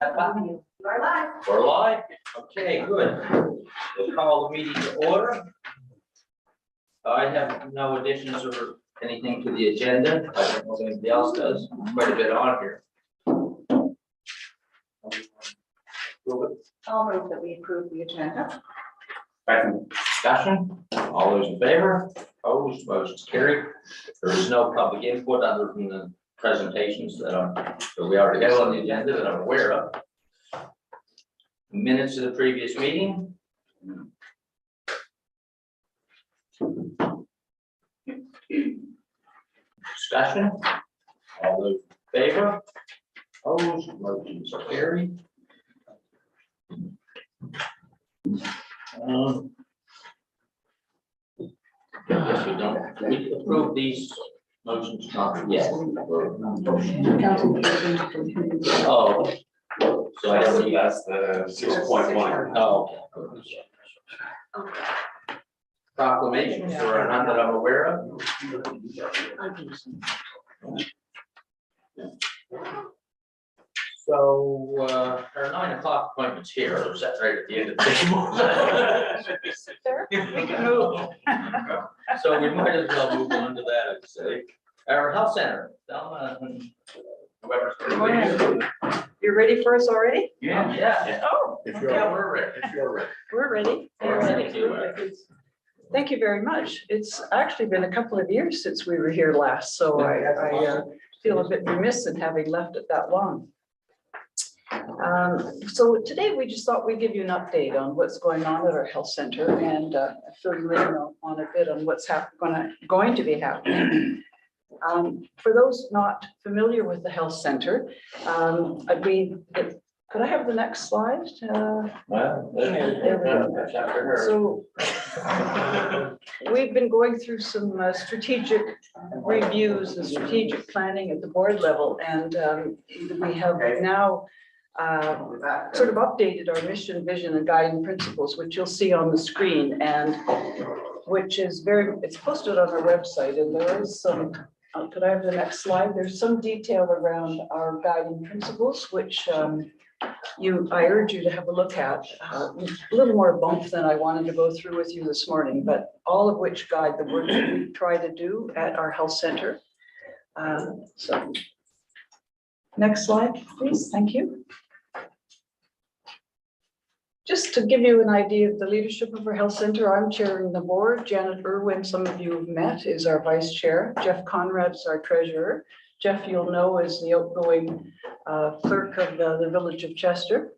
We're live. We're live? Okay, good. We'll call the meeting to order. I have no additions or anything to the agenda. I don't know if anybody else does. Quite a bit on here. I'll move that we approve the agenda. Second discussion. All those in favor? Opposed? Motion's carried. There is no public input other than the presentations that we already have on the agenda that I'm aware of. Minutes of the previous meeting. Discussion. All those in favor? Opposed? Motion's carried. Yes, we don't. Do we approve these motions? Not yet. Oh. So I don't. That's the 6.1. Oh. Proclamations, there are none that I'm aware of. So, our 9 o'clock appointment's here, or is that right at the end of the table? So we might as well move on to that, I'd say. Our health center, Thelma, whoever's. You're ready for us already? Yeah. Oh, If okay. you're We're ready. If you're ready. We're ready. We're ready. Thank you very much. It's actually been a couple of years since we were here last, so I feel a bit remiss in having left it that long. So today we just thought we'd give you an update on what's going on at our health center and fill you in on a bit on what's going to be happening. For those not familiar with the health center, could I have the next slide? Well, So we've been going through some strategic reviews and strategic planning at the board level, and we have now sort of updated our mission, vision, and guiding principles, which you'll see on the screen, and which is it's posted on our website, and there is some. Could I have the next slide? There's some detail around our guiding principles, which I urge you to have a look at. A little more bump than I wanted to go through with you this morning, but all of which guide the work that we try to do at our health center. So next slide, please. Thank you. Just to give you an idea of the leadership of our health center, I'm chairing the board. Janet Irwin, some of you have met, is our vice chair. Jeff Conrad is our treasurer. Jeff, you'll know, is the outgoing clerk of the village of Chester.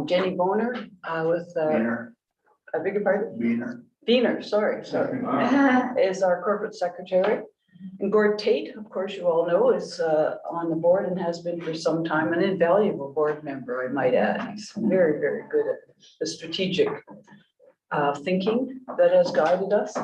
Jenny Boner with I beg your pardon? Beener, sorry, is our corporate secretary. And Gord Tate, of course, you all know, is on the board and has been for some time, an invaluable board member, I might add. He's very, very good at the strategic thinking that has guided us.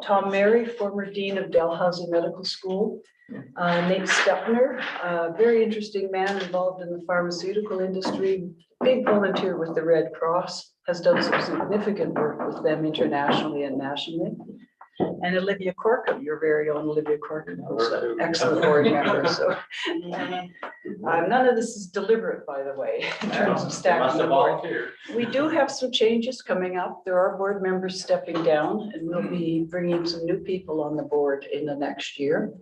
Tom Mary, former dean of Dalhousie Medical School. Nate Stepner, a very interesting man involved in the pharmaceutical industry, big volunteer with the Red Cross, has done some significant work with them internationally and nationally. And Olivia Corkum, your very own Olivia Corkum, who's an excellent board member. So none of this is deliberate, by the way, in terms of stacking the board. We do have some changes coming up. There are board members stepping down, and we'll be bringing some new people on the board in the next year,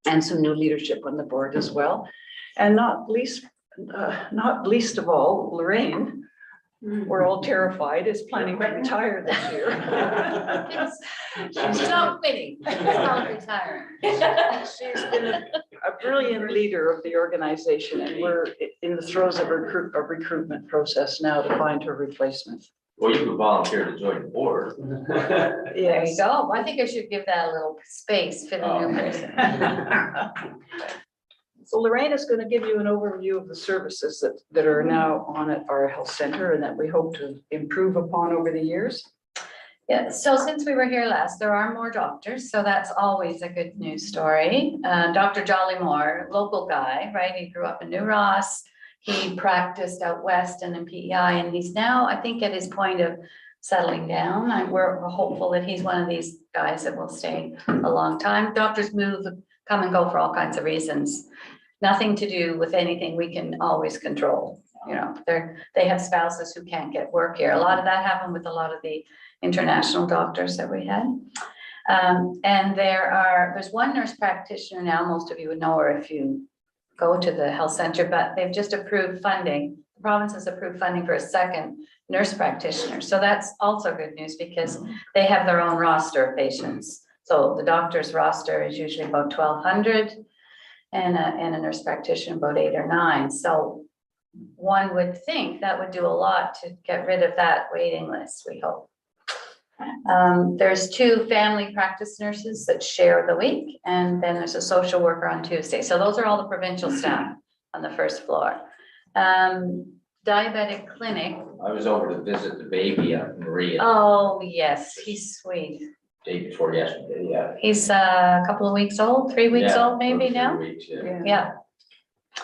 and some new leadership on the board as well. And not least of all, Lorraine. We're all terrified, is planning to retire this year. She's not quitting. She's not retiring. She's been a brilliant leader of the organization, and we're in the throes of a recruitment process now to find her replacement. Well, you could volunteer to join the board. There you go. I think I should give that a little space for the new person. So Lorraine is going to give you an overview of the services that are now on at our health center and that we hope to improve upon over the years. Yeah, so since we were here last, there are more doctors, so that's always a good news story. Dr. Jolly Moore, local guy, right? He grew up in New Ross. He practiced out west and in PEI, and he's now, I think, at his point of settling down. We're hopeful that he's one of these guys that will stay a long time. Doctors come and go for all kinds of reasons. nothing to do with anything we can always control. You know, they have spouses who can't get work here. A lot of that happened with a lot of the international doctors that we had. And there's one nurse practitioner now, most of you would know her if you go to the health center, but they've just approved funding. The province has approved funding for a second nurse practitioner. So that's also good news because they have their own roster of patients. So the doctor's roster is usually about 1,200 and a nurse practitioner about 8 or 9. So one would think that would do a lot to get rid of that waiting list, we hope. There's 2 family practice nurses that share the week, and then there's a social worker on Tuesday. So those are all the provincial staff on the first floor. Diabetic clinic. I was over to visit the baby, Maria, Oh, yes, he's sweet. day before yesterday, yeah. He's a couple of weeks old, 3 weeks Yeah, old maybe 3 now. weeks, yeah. Yeah,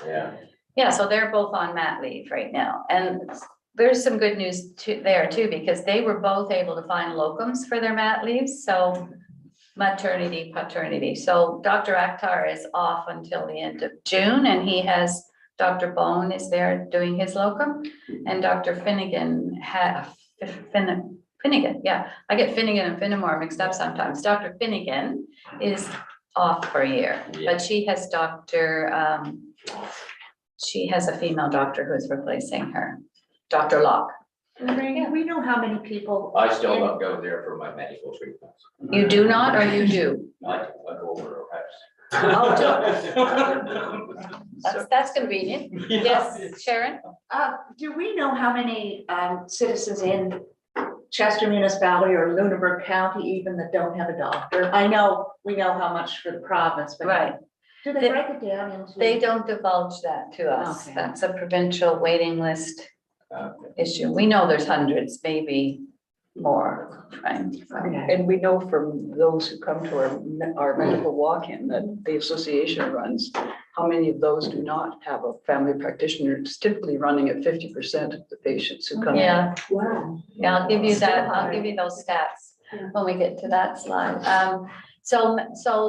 Yeah. yeah, so they're both on mat leave right now. And there's some good news there too, because they were both able to find locums for their mat leaves, so maternity, paternity. So Dr. Akhtar is off until the end of June, and he has, Dr. Bone is there doing his locum, and Dr. Finnegan Finnegan, yeah, I get Finnegan and Finnemore mixed up sometimes. Dr. Finnegan is off for a year, but she has she has a female doctor who's replacing her, Dr. Locke. Lorraine, do we know how many people? I still don't go there for my medical treatments. You do not, or you do? I go over to her house. Oh, that's convenient. Yes, Sharon? Do we know how many citizens in Chester Municipality or Lunenburg County even that don't have a doctor? I know, we know how much for the province, but. Right. Do they break it down into? They don't divulge that to us. Okay. That's a provincial waiting list Okay. issue. We know there's hundreds, maybe more, right? So, Okay. And we know from those who come to our medical walk-in that the association runs, how many of those do not have a family practitioner. It's typically running at 50% of the patients who come in. Yeah, Wow. yeah, I'll give you that. I'll give you those stats when we get to that slide. So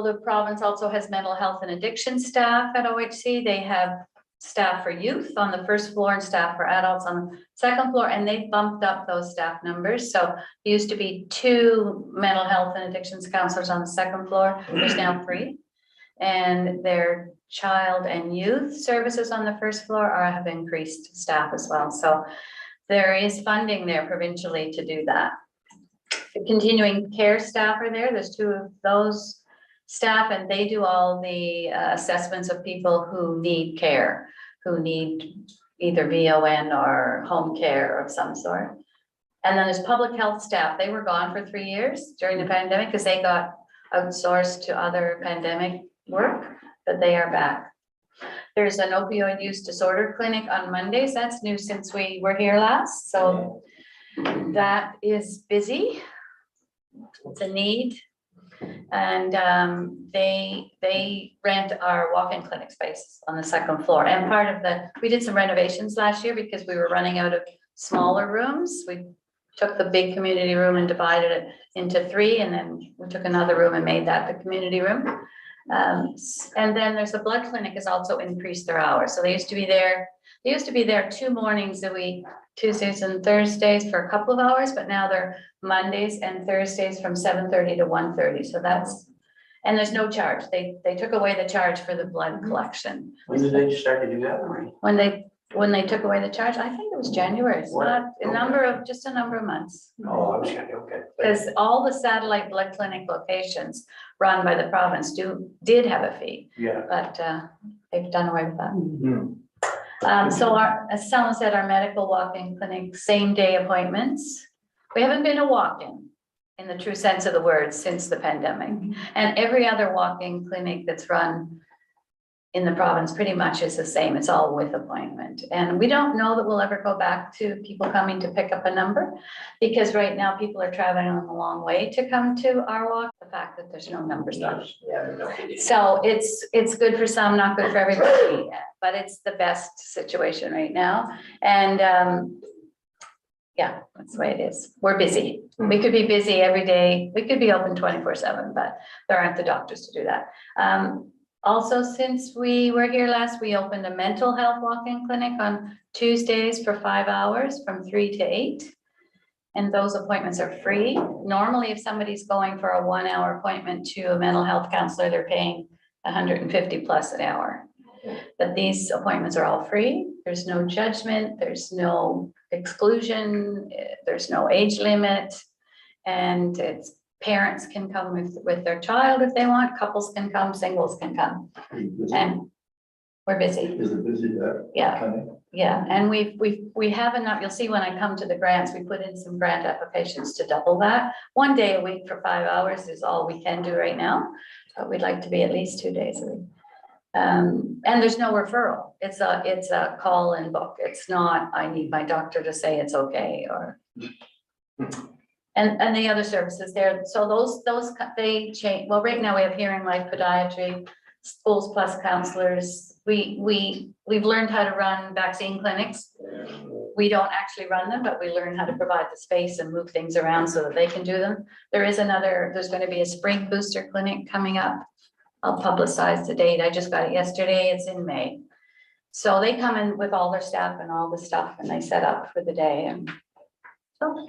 the province also has mental health and addiction staff at OHC. They have staff for youth on the first floor and staff for adults on the second floor, and they bumped up those staff numbers. So there used to be 2 mental health and addictions counselors on the second floor. There's now 3. And their child and youth services on the first floor have increased staff as well. So there is funding there provincially to do that. The continuing care staff are there. There's 2 of those staff, and they do all the assessments of people who need care, who need either VON or home care of some sort. And then there's public health staff. They were gone for 3 years during the pandemic because they got outsourced to other pandemic work, but they are back. There's an opioid use disorder clinic on Mondays. That's new since we were here last. So that is busy. It's a need. And they rent our walk-in clinic space on the second floor. And part of we did some renovations last year because we were running out of smaller rooms. We took the big community room and divided it into 3, and then we took another room and made that the community room. And then there's a blood clinic has also increased their hours. So they used to be there 2 mornings a week, Tuesdays and Thursdays for a couple of hours, but now they're Mondays and Thursdays from 7:30 to 1:30. So and there's no charge. They took away the charge for the blood collection. When did they start to do that, Maureen? When they took away the charge, I think it was January. It's not just a number of months. Oh, I was kind of, okay. Because all the satellite blood clinic locations run by the province did have a fee, Yeah. but they've done away with that. Mhm. So as Selma said, our medical walk-in clinic, same day appointments. We haven't been a walk-in in the true sense of the word since the pandemic. And every other walk-in clinic that's run in the province pretty much is the same. It's all with appointment. And we don't know that we'll ever go back to people coming to pick up a number, because right now people are traveling a long way to come to our walk. The fact that there's no numbers left. Yeah, no kidding. So it's good for some, not good for everybody, but it's the best situation right now. And yeah, that's the way it is. We're busy. We could be busy every day. We could be open 24/7, but there aren't the doctors to do that. Also, since we were here last, we opened a mental health walk-in clinic on Tuesdays for 5 hours from 3 to 8. And those appointments are free. Normally, if somebody's going for a 1-hour appointment to a mental health counselor, they're paying 150 plus an hour. But these appointments are all free. There's no judgment, there's no exclusion, there's no age limit. And it's parents can come with their child if they want, couples can come, singles can come. And we're busy. Is it busy there? Yeah. Yeah, and we have enough, you'll see when I come to the grants, we put in some grant applications to double that. 1 day a week for 5 hours is all we can do right now, but we'd like to be at least 2 days a week. And there's no referral. It's a call and book. It's not, I need my doctor to say it's okay, or. And the other services there, so those, they change, well, right now we have hearing, like podiatry, schools plus counselors. We've learned how to run vaccine clinics. We don't actually run them, but we learn how to provide the space and move things around so that they can do them. There's going to be a spring booster clinic coming up. I'll publicize the date. I just got it yesterday. It's in May. So they come in with all their staff and all the stuff, and they set up for the day. And so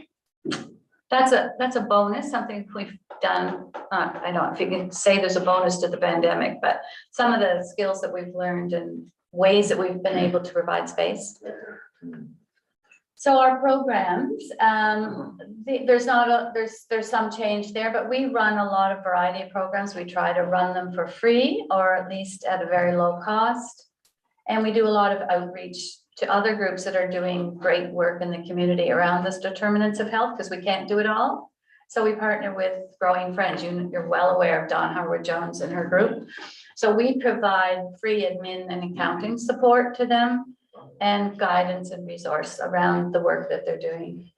that's a bonus, something we've done. I don't know if you can say there's a bonus to the pandemic, but some of the skills that we've learned and ways that we've been able to provide space. So our programs, there's some change there, but we run a lot of variety of programs. We try to run them for free or at least at a very low cost. And we do a lot of outreach to other groups that are doing great work in the community around this determinants of health, because we can't do it all. So we partner with Growing Friends. You're well aware of Dawn Howard-Jones and her group. So we provide free admin and accounting support to them and guidance and resource around the work that they're doing.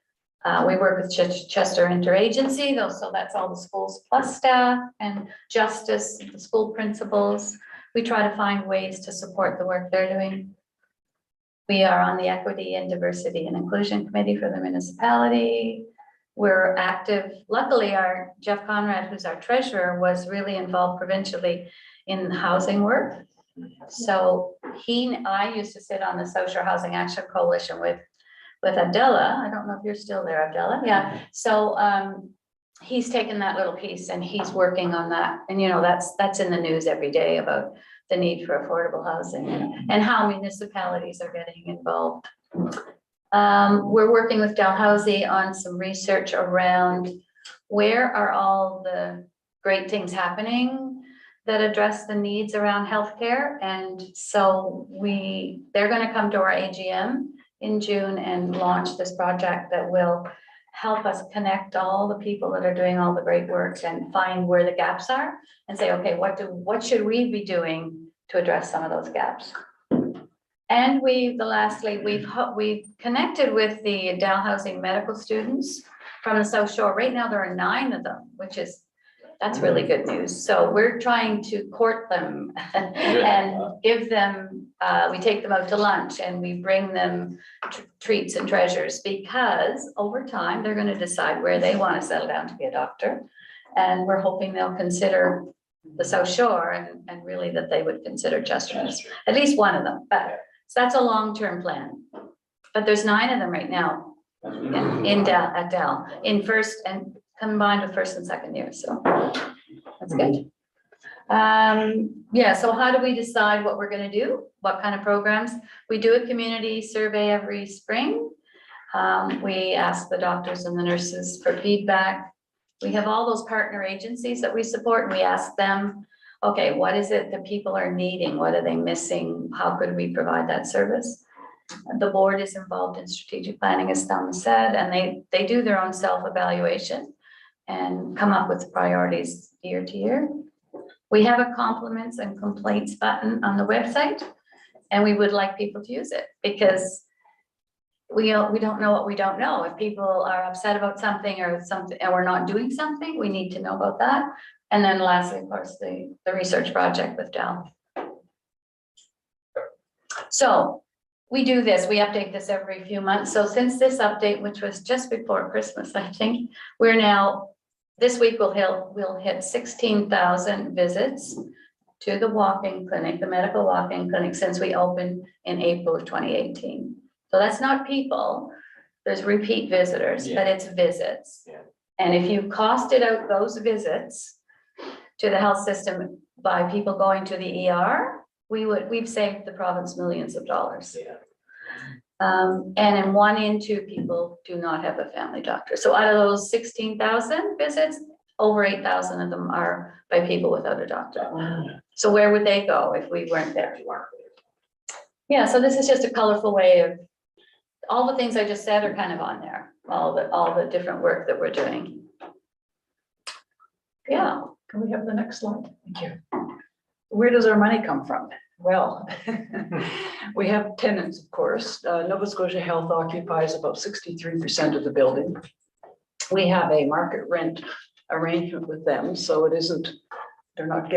We work with Chester Interagency, so that's all the schools plus staff and justice, the school principals. We try to find ways to support the work they're doing. We are on the Equity and Diversity and Inclusion Committee for the municipality. We're active. Luckily, our Jeff Conrad, who's our treasurer, was really involved provincially in housing work. So I used to sit on the Social Housing Action Coalition with Abdella. I don't know if you're still there, Abdella. Yeah. So he's taken that little piece and he's working on that. And that's in the news every day about the need for affordable housing and how municipalities are getting involved. We're working with Dalhousie on some research around where are all the great things happening that address the needs around healthcare. And so they're going to come to our AGM in June and launch this project that will help us connect all the people that are doing all the great work and find where the gaps are and say, okay, what should we be doing to address some of those gaps? And lastly, we've connected with the Dalhousie medical students from the South Shore. Right now, there are 9 of them, that's really good news. So we're trying to court them and give them, we take them out to lunch and we bring them treats and treasures, because over time, they're going to decide where they want to settle down to be a doctor. And we're hoping they'll consider the South Shore and really that they would consider Chester, at least one of them. But so that's a long-term plan. But there's 9 of them right now at Dal in first and combined with first and second year. So that's good. Yeah, so how do we decide what we're going to do? What kind of programs? We do a community survey every spring. We ask the doctors and the nurses for feedback. We have all those partner agencies that we support, and we ask them, okay, what is it that people are needing? What are they missing? How could we provide that service? The board is involved in strategic planning, as Thelma said, and they do their own self-evaluation and come up with priorities year to year. We have a compliments and complaints button on the website, and we would like people to use it because we don't know what we don't know. If people are upset about something and we're not doing something, we need to know about that. And then lastly, of course, the research project with Dal. So we do this, we update this every few months. So since this update, which was just before Christmas, I think, we're now, this week we'll hit 16,000 visits to the walk-in clinic, the medical walk-in clinic, since we opened in April of 2018. So that's not people, there's repeat visitors, but it's visits. Yeah. And if you costed out those visits to the health system by people going to the ER, we've saved the province millions of dollars. Yeah. And in 1 in 2 people do not have a family doctor. So out of those 16,000 visits, over 8,000 of them are by people without a doctor. So where would they go if we weren't there? Yeah, so this is just a colorful way of, all the things I just said are kind of on there, all the different work that we're doing. Yeah. Can we have the next slide? Thank you. Where does our money come from? Well, we have tenants, of course. Nova Scotia Health occupies about 63% of the building. We have a market rent arrangement with them, so it isn't, we're not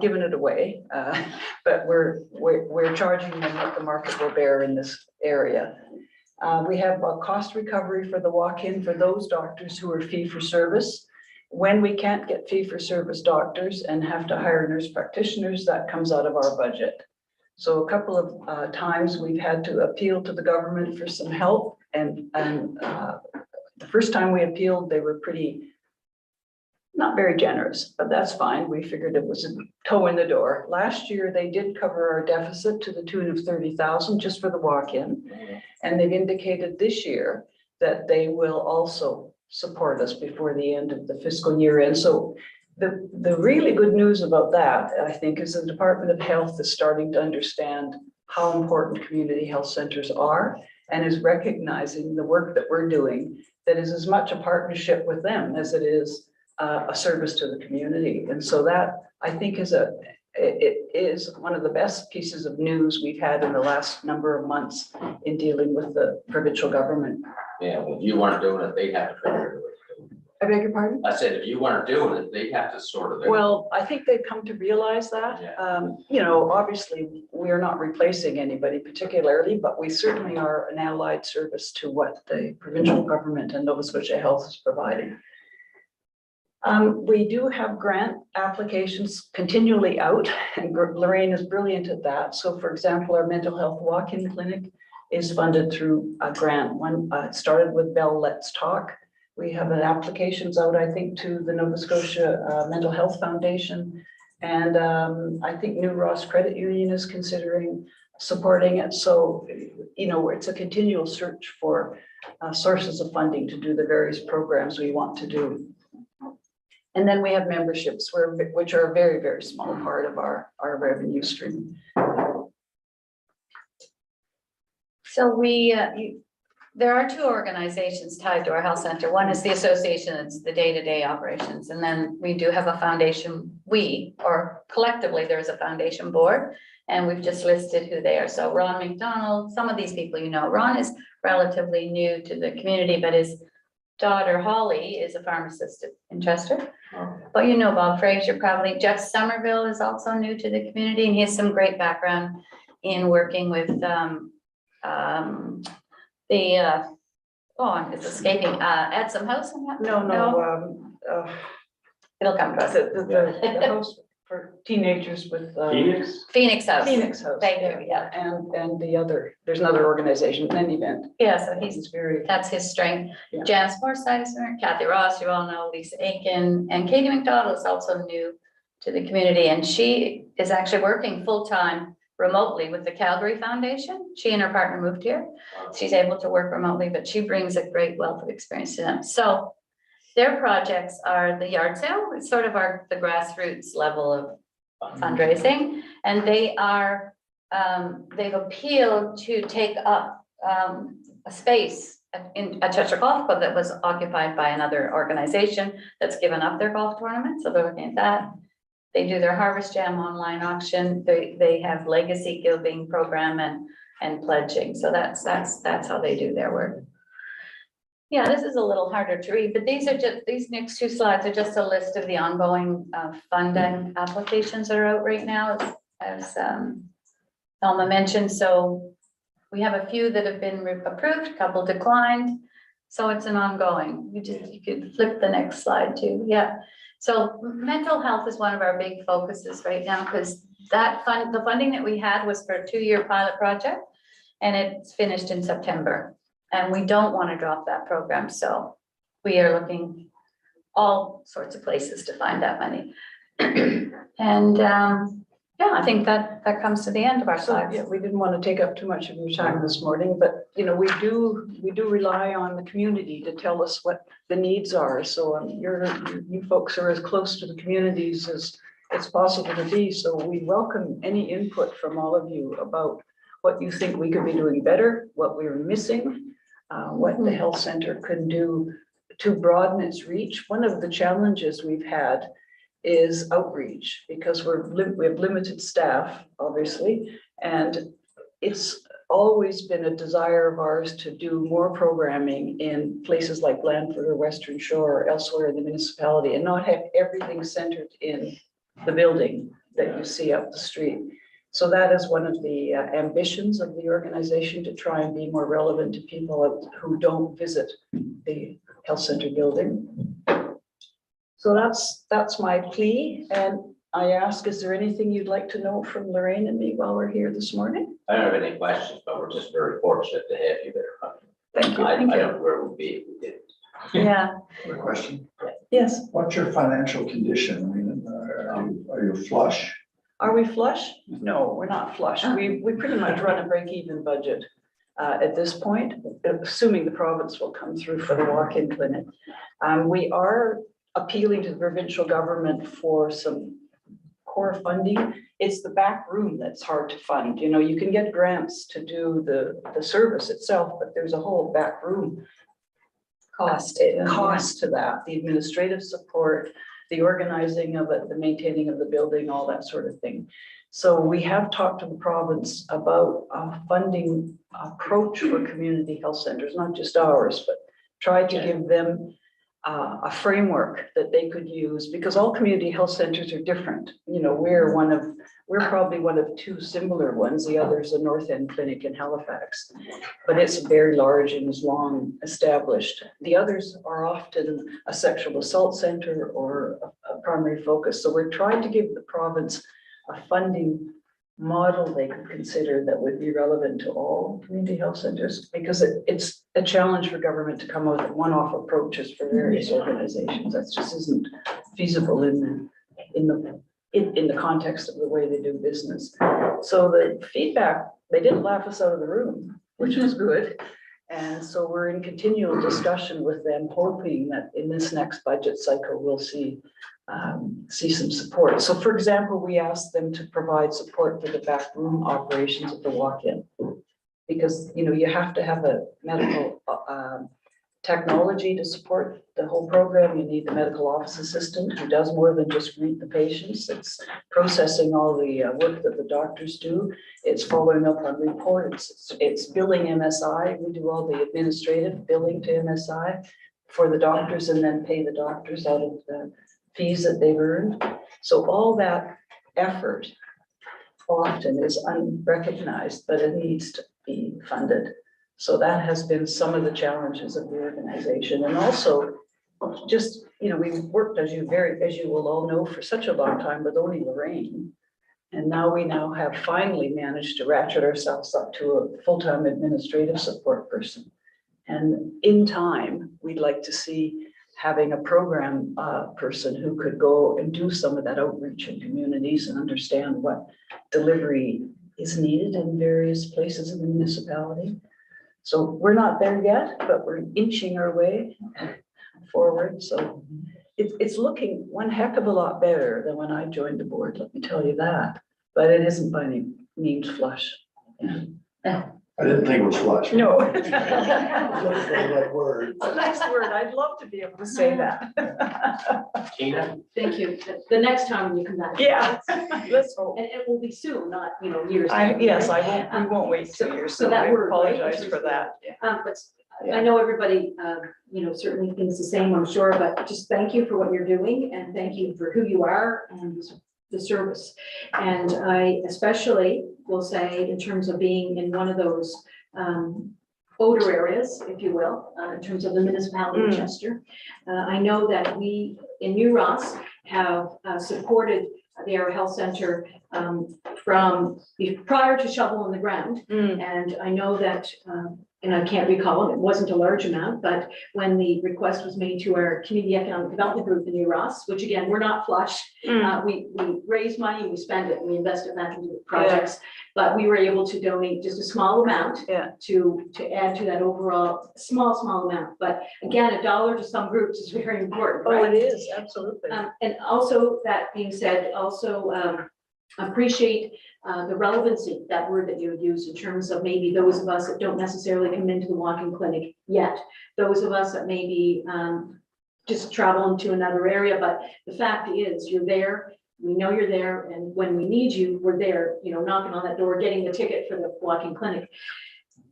giving it away, but we're charging them what the market will bear in this area. We have a cost recovery for the walk-in for those doctors who are fee for service. When we can't get fee for service doctors and have to hire nurse practitioners, that comes out of our budget. So a couple of times we've had to appeal to the government for some help, and the first time we appealed, they were not very generous, but that's fine. We figured it was a toe in the door. Last year, they did cover our deficit to the tune of 30,000 just for the walk-in. And they've indicated this year that they will also support us before the end of the fiscal year. And so the really good news about that, I think, is the Department of Health is starting to understand how important community health centers are and is recognizing the work that we're doing that is as much a partnership with them as it is a service to the community. And so that, I think, it is one of the best pieces of news we've had in the last number of months in dealing with the provincial government. Yeah, well, if you weren't doing it, they'd have to figure it out. I beg your pardon? I said, if you weren't doing it, they'd have to sort of. Well, I think they've come to realize that. Yeah. Obviously, we are not replacing anybody particularly, but we certainly are an allied service to what the provincial government and Nova Scotia Health is providing. We do have grant applications continually out, and Lorraine is brilliant at that. So for example, our mental health walk-in clinic is funded through a grant. It started with Bell Let's Talk. We have applications out, I think, to the Nova Scotia Mental Health Foundation. And I think New Ross Credit Union is considering supporting it. So, it's a continual search for sources of funding to do the various programs we want to do. And then we have memberships, which are a very, very small part of our revenue stream. So there are 2 organizations tied to our health center. One is the association, it's the day-to-day operations. And then we do have a foundation, or collectively, there's a foundation board, and we've just listed who they are. So Ron McDonald, some of these people, Ron is relatively new to the community, but his daughter Holly is a pharmacist in Chester. But Bob Fraser, probably. Jeff Somerville is also new to the community, and he has some great background in working with it's escaping, Edsom House? No. It'll come to us. The house for teenagers with. Phoenix? Phoenix House. Phoenix House. Thank you, yeah. And there's another organization, in any event. Yeah, so that's his strength. Yeah. Janice Forsyth, Kathy Ross, you all know, Lisa Aiken, and Katie McDonald is also new to the community, and she is actually working full-time remotely with the Calgary Foundation. She and her partner moved here. She's able to work remotely, but she brings a great wealth of experience to them. So their projects are the yard sale. It's sort of the grassroots level of fundraising. And they are, they've appealed to take up a space at Chester Golf Club that was occupied by another organization that's given up their golf tournament. So they're looking at that. They do their Harvest Jam online auction. They have legacy giving program and pledging. So that's how they do their work. Yeah, this is a little harder to read, but these next 2 slides are just a list of the ongoing funding applications that are out right now, as Thelma mentioned. So we have a few that have been approved, a couple declined. So it's an ongoing. You could flip the next slide too. Yeah. So mental health is one of our big focuses right now, because the funding that we had was for a 2-year pilot project, and it's finished in September. And we don't want to drop that program, so we are looking all sorts of places to find that money. And yeah, I think that comes to the end of our So, slides. yeah, we didn't want to take up too much of your time this morning, but, you know, we do rely on the community to tell us what the needs are. So you folks are as close to the communities as it's possible to be. So we welcome any input from all of you about what you think we could be doing better, what we're missing, what the health center can do to broaden its reach. One of the challenges we've had is outreach, because we have limited staff, obviously, and it's always been a desire of ours to do more programming in places like Blandford or Western Shore or elsewhere in the municipality, and not have everything centered in the building that you see up the street. So that is one of the ambitions of the organization, to try and be more relevant to people who don't visit the health center building. So that's my plea, and I ask, is there anything you'd like to know from Lorraine and me while we're here this morning? I don't have any questions, but we're just very fortunate to have you there. Thank you. I Thank don't you. know where we'd be if we didn't. Yeah, Quick question. Yes, What's your financial condition? I mean, are you flush? are we flush? No, we're not flush. We pretty much run a break-even budget at this point, assuming the province will come through for the walk-in clinic. We are appealing to the provincial government for some core funding. It's the back room that's hard to fund. You know, you can get grants to do the service itself, but there's a whole back room cost to that, the administrative support, the organizing of it, the maintaining of the building, all that sort of thing. So we have talked to the province about a funding approach for community health centers, not just ours, but try to give them a framework that they could use, because all community health centers are different. You know, we're probably one of 2 similar ones. The other is a North End clinic in Halifax, but it's very large and is long established. The others are often a sexual assault center or a primary focus. So we're trying to give the province a funding model they could consider that would be relevant to all community health centers, because it's a challenge for government to come up with one-off approaches for various organizations. That just isn't feasible in the context of the way they do business. So the feedback, they didn't laugh us out of the room, which was good. And so we're in continual discussion with them, hoping that in this next budget cycle, we'll see some support. So for example, we asked them to provide support for the back room operations of the walk-in, because, you know, you have to have a medical technology to support the whole program. You need the medical office assistant who does more than just greet the patients. It's processing all the work that the doctors do. It's following up on reports. It's billing MSI. We do all the administrative billing to MSI for the doctors, and then pay the doctors out of the fees that they've earned. So all that effort often is unrecognized, but it needs to be funded. So that has been some of the challenges of the organization. And also just, you know, we've worked, as you will all know, for such a long time with only Lorraine. And now we have finally managed to ratchet ourselves up to a full-time administrative support person. And in time, we'd like to see having a program person who could go and do some of that outreach in communities and understand what delivery is needed in various places in the municipality. So we're not there yet, but we're inching our way forward. So it's looking one heck of a lot better than when I joined the board, let me tell you that. But it isn't by any means flush. Yeah. I didn't think it was flush. No. Looking for the right word. It's a nice word. I'd love to be able to say that. Tina? Thank you. The next time you come back. Yeah, let's hope. And it will be soon, not, years. Yes, we won't wait 2 years. So that I word, right, apologize which for is- that. Yeah. But I know everybody, certainly thinks the same, I'm sure, but just thank you for what you're doing, and thank you for who you are and the service. And I especially will say, in terms of being in one of those odor areas, if you will, in terms of the municipality of Chester. I know that we in New Ross have supported the Area Health Center from prior to shovel in the ground. And I know that, and I can't recall, it wasn't a large amount, but when the request was made to our Community Economic Development Group in New Ross, which again, we're not flush. We raise money, we spend it, we invest it back into projects, but we were able to donate just a small amount to add to that overall small amount. But again, $1 to some groups is very important, right? Oh, it is, absolutely. And also, that being said, also appreciate the relevancy, that word that you used, in terms of maybe those of us that don't necessarily come into the walk-in clinic yet. Those of us that maybe just travel into another area, but the fact is, you're there, we know you're there, and when we need you, we're there, you know, knocking on that door, getting the ticket for the walk-in clinic.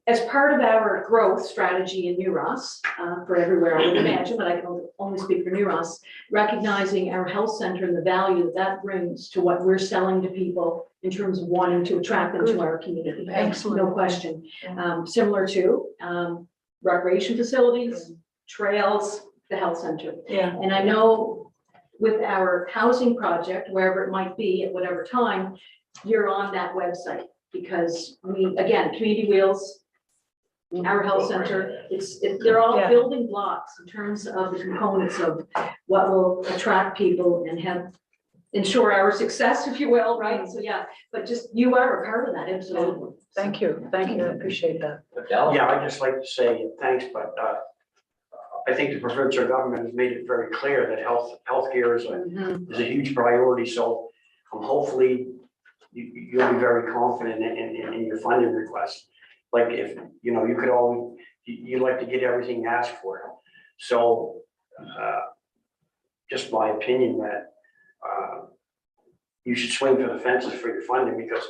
As part of our growth strategy in New Ross, for everywhere I would imagine, but I can only speak for New Ross, recognizing our health center and the value that that brings to what we're selling to people in terms of wanting to attract them to our community. Excellent. No question. Similar to recreation facilities, trails, the health center. Yeah. And I know with our housing project, wherever it might be at whatever time, you're on that website because we, again, Community Wheels, our health center, they're all building blocks in terms of the components of what will attract people and ensure our success, if you will, right? So yeah, but just you are a part of that, absolutely. Thank you, I appreciate that. Yeah, I'd just like to say thanks, but I think the provincial government has made it very clear that healthcare is a huge priority. So hopefully you'll be very confident in your funding request. Like if, you know, you could always, you like to get everything asked for. So just my opinion that you should swing for the fences for your funding because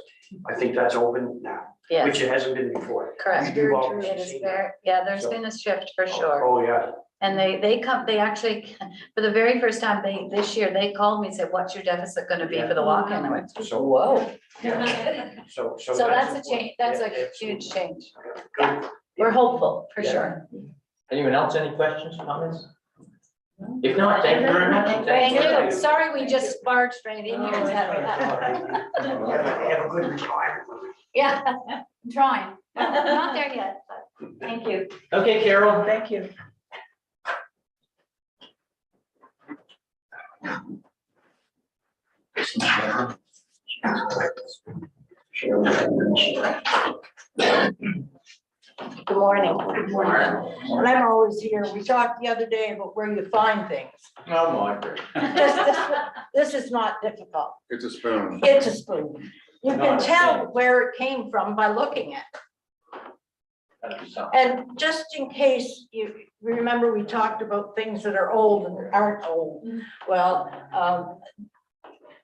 I think that's open now, which it hasn't been before. Correct. You've always It is seen there. Yeah, there's So- been a shift for sure. Oh, yeah. And they actually, for the very first time, this year, they called me and said, what's your deficit gonna be for the walk-in? I went, So- whoa. So So that's a important. change, that's Yeah, a absolutely. huge change. Good. We're hopeful, for Yeah. sure. Anyone else, any questions, comments? If not, thank you very much. Thank you. Sorry, we just barged right in here. Have a good retirement. Yeah, I'm trying. Not there yet, but thank you. Okay, Carol. Thank you. Good morning. Good morning. And I'm always here. We talked the other day about where you find things. Oh, my. This is not difficult. It's a spoon. It's a spoon. You can tell where it came from by looking at it. And just in case you remember, we talked about things that are old and aren't old. Well,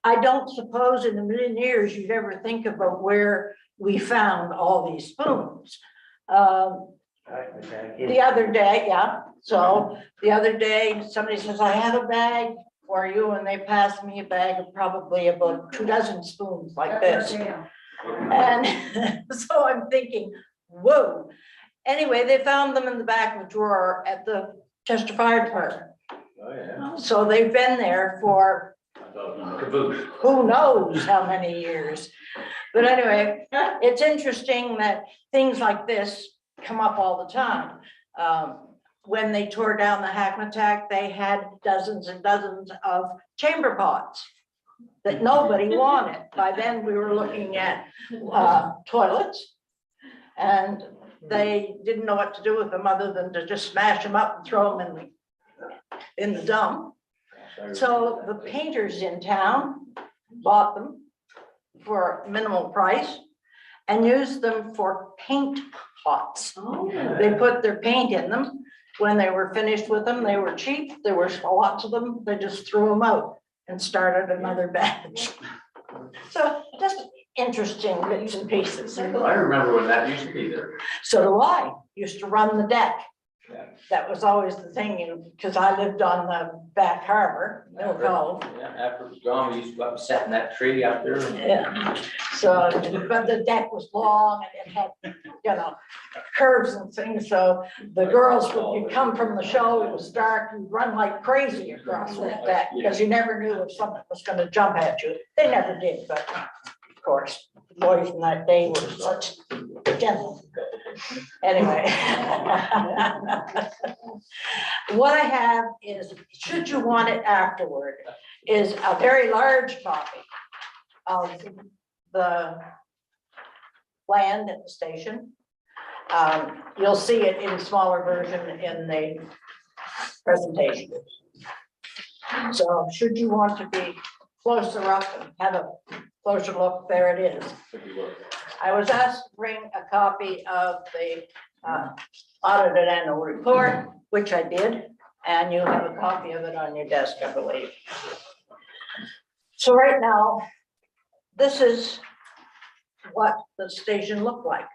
I don't suppose in a million years you'd ever think about where we found all these spoons. The other day, so the other day, somebody says, I have a bag for you, and they passed me a bag of probably about 24 spoons like this. And so I'm thinking, whoa. Anyway, they found them in the back of a drawer at the Chester Fire Department. Oh, yeah. So they've been there for Caboose. who knows how many years. But anyway, it's interesting that things like this come up all the time. When they tore down the Hackmatack, they had dozens and dozens of chamber pots that nobody wanted. By then we were looking at toilets, and they didn't know what to do with them other than to just smash them up and throw them in the dump. So the painters in town bought them for minimal price and used them for paint pots. They put their paint in them. When they were finished with them, they were cheap. There were lots of them. They just threw them out and started another batch. So just interesting bits and pieces. I remember when that used to be there. So do I. Used to run the deck That was always the thing, because I lived on the back harbor, Mill Cove. Yeah, after it was gone, we used to go up and sit in that tree out there. Yeah, so, but the deck was long and it had, curves and things, so the girls would come from the show, it was dark, and run like crazy across that deck, because you never knew if someone was gonna jump at you. They never did, but of course, the boys in that day were such gentlemen. Anyway. What I have is, should you want it afterward, is a very large copy of the land at the station. You'll see it in smaller version in the presentation. So should you want to be closer up and have a closer look, there it is. I was asked to bring a copy of the audited annual report, which I did, and you have a copy of it on your desk, I believe. So right now, this is what the station looked like.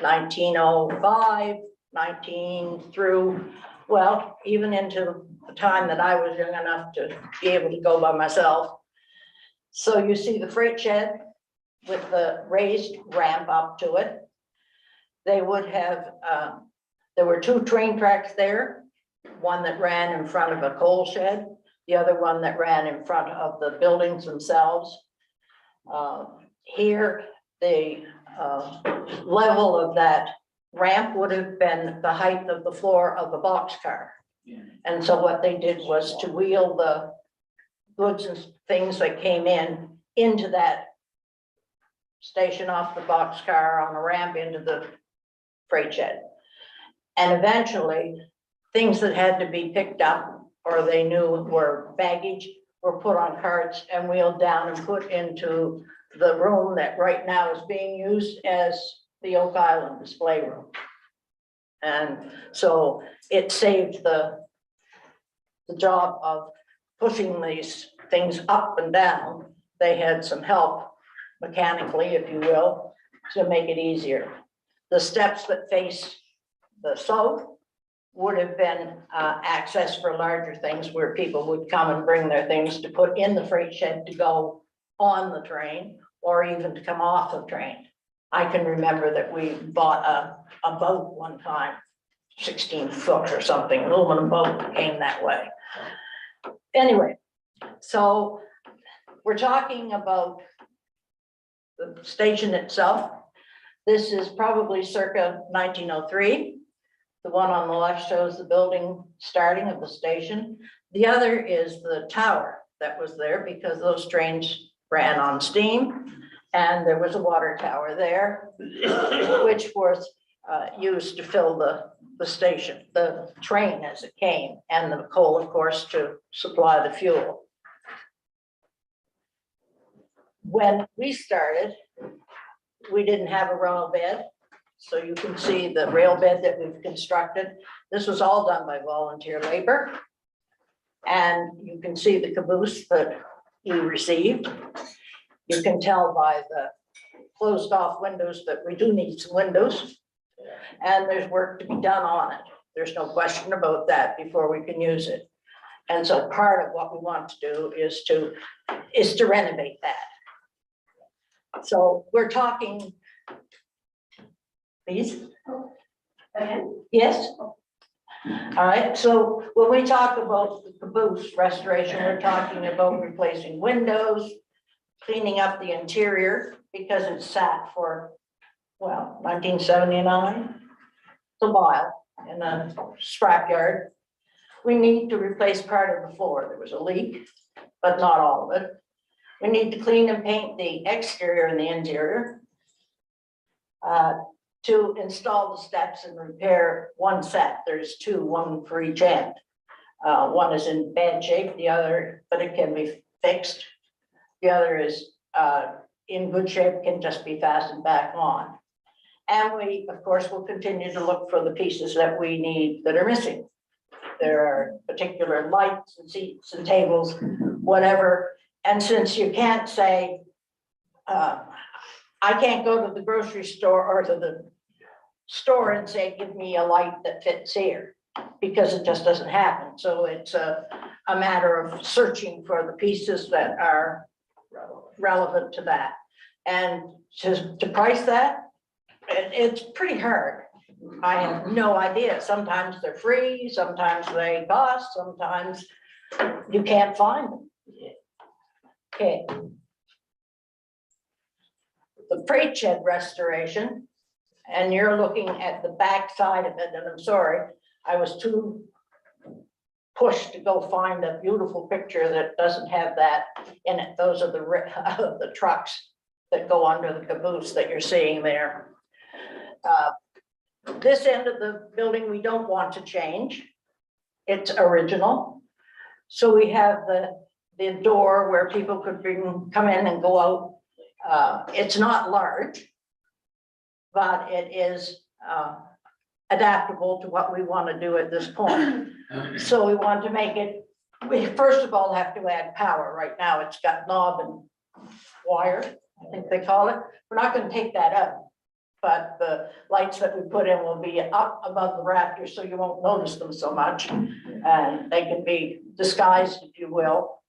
1905, 19 through, well, even into the time that I was young enough to be able to go by myself. So you see the freight shed with the raised ramp up to it. They would have, there were 2 train tracks there, one that ran in front of a coal shed, the other one that ran in front of the buildings themselves. Here, the level of that ramp would have been the height of the floor of the boxcar. And so what they did was to wheel the goods and things that came in into that station off the boxcar on a ramp into the freight shed. And eventually, things that had to be picked up or they knew were baggage were put on carts and wheeled down and put into the room that right now is being used as the Oak Island display room. And so it saved the job of pushing these things up and down. They had some help mechanically, if you will, to make it easier. The steps that face the south would have been access for larger things where people would come and bring their things to put in the freight shed to go on the train or even to come off the train. I can remember that we bought a boat one time, 16 foot or something, aluminum boat that came that way. Anyway, so we're talking about the station itself. This is probably circa 1903. The one on the left shows the building starting of the station. The other is the tower that was there because those trains ran on steam. And there was a water tower there, which was used to fill the station, the train as it came, and the coal, of course, to supply the fuel. When we started, we didn't have a rail bed. So you can see the rail bed that we've constructed. This was all done by volunteer labor. And you can see the caboose that we received. You can tell by the closed off windows that we do need some windows. And there's work to be done on it. There's no question about that before we can use it. And so part of what we want to do is to renovate that. So we're talking, please. Yes. All right, so when we talk about the caboose restoration, we're talking about replacing windows, cleaning up the interior because it sat for, well, 1979. It's a while in a scrapyard. We need to replace part of the floor. There was a leak, but not all of it. We need to clean and paint the exterior and the interior. To install the steps and repair one set. There's 2, one for each end. One is in bad shape, the other, but it can be fixed. The other is in good shape, can just be fastened back on. And we, of course, will continue to look for the pieces that we need that are missing. There are particular lights and seats and tables, whatever. And since you can't say, I can't go to the grocery store or to the store and say, give me a light that fits here, because it just doesn't happen. So it's a matter of searching for the pieces that are relevant to that. And to price that, it's pretty hard. I have no idea. Sometimes they're free, sometimes they cost, sometimes you can't find them. Okay. The freight shed restoration, and you're looking at the back side of it, and I'm sorry, I was too pushed to go find a beautiful picture that doesn't have that in it. Those are the trucks that go under the caboose that you're seeing there. This end of the building, we don't want to change. It's original. So we have the door where people could come in and go out. It's not large, but it is adaptable to what we want to do at this point. So we want to make it, we first of all have to add power. Right now it's got knob and wire, I think they call it. We're not going to take that out, but the lights that we put in will be up above the rafters, so you won't notice them so much. And they can be disguised, if you will.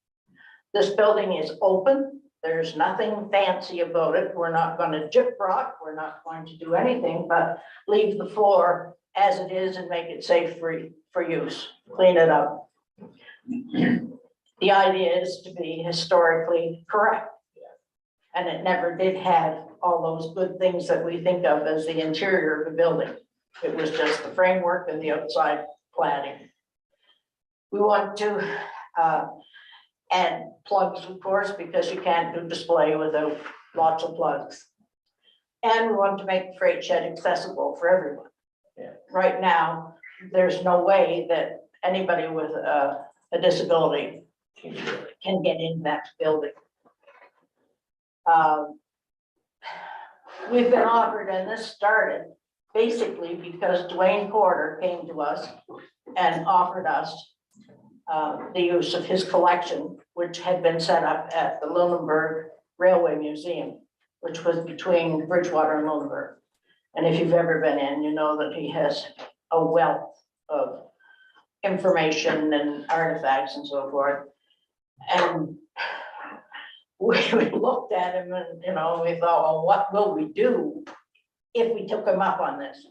This building is open. There's nothing fancy about it. We're not going to gyp rock. We're not going to do anything but leave the floor as it is and make it safe for use, clean it up. The idea is to be historically correct. And it never did have all those good things that we think of as the interior of the building. It was just the framework and the outside cladding. We want to add plugs, of course, because you can't do display without lots of plugs. And we want to make the freight shed accessible for everyone. Yeah. Right now, there's no way that anybody with a disability can get in that building. We've been offered, and this started basically because Dwayne Porter came to us and offered us the use of his collection, which had been set up at the Lunenburg Railway Museum, which was between Bridgewater and Lunenburg. And if you've ever been in, you know that he has a wealth of information and artifacts and so forth. And we looked at him and, you know, we thought, well, what will we do if we took him up on this?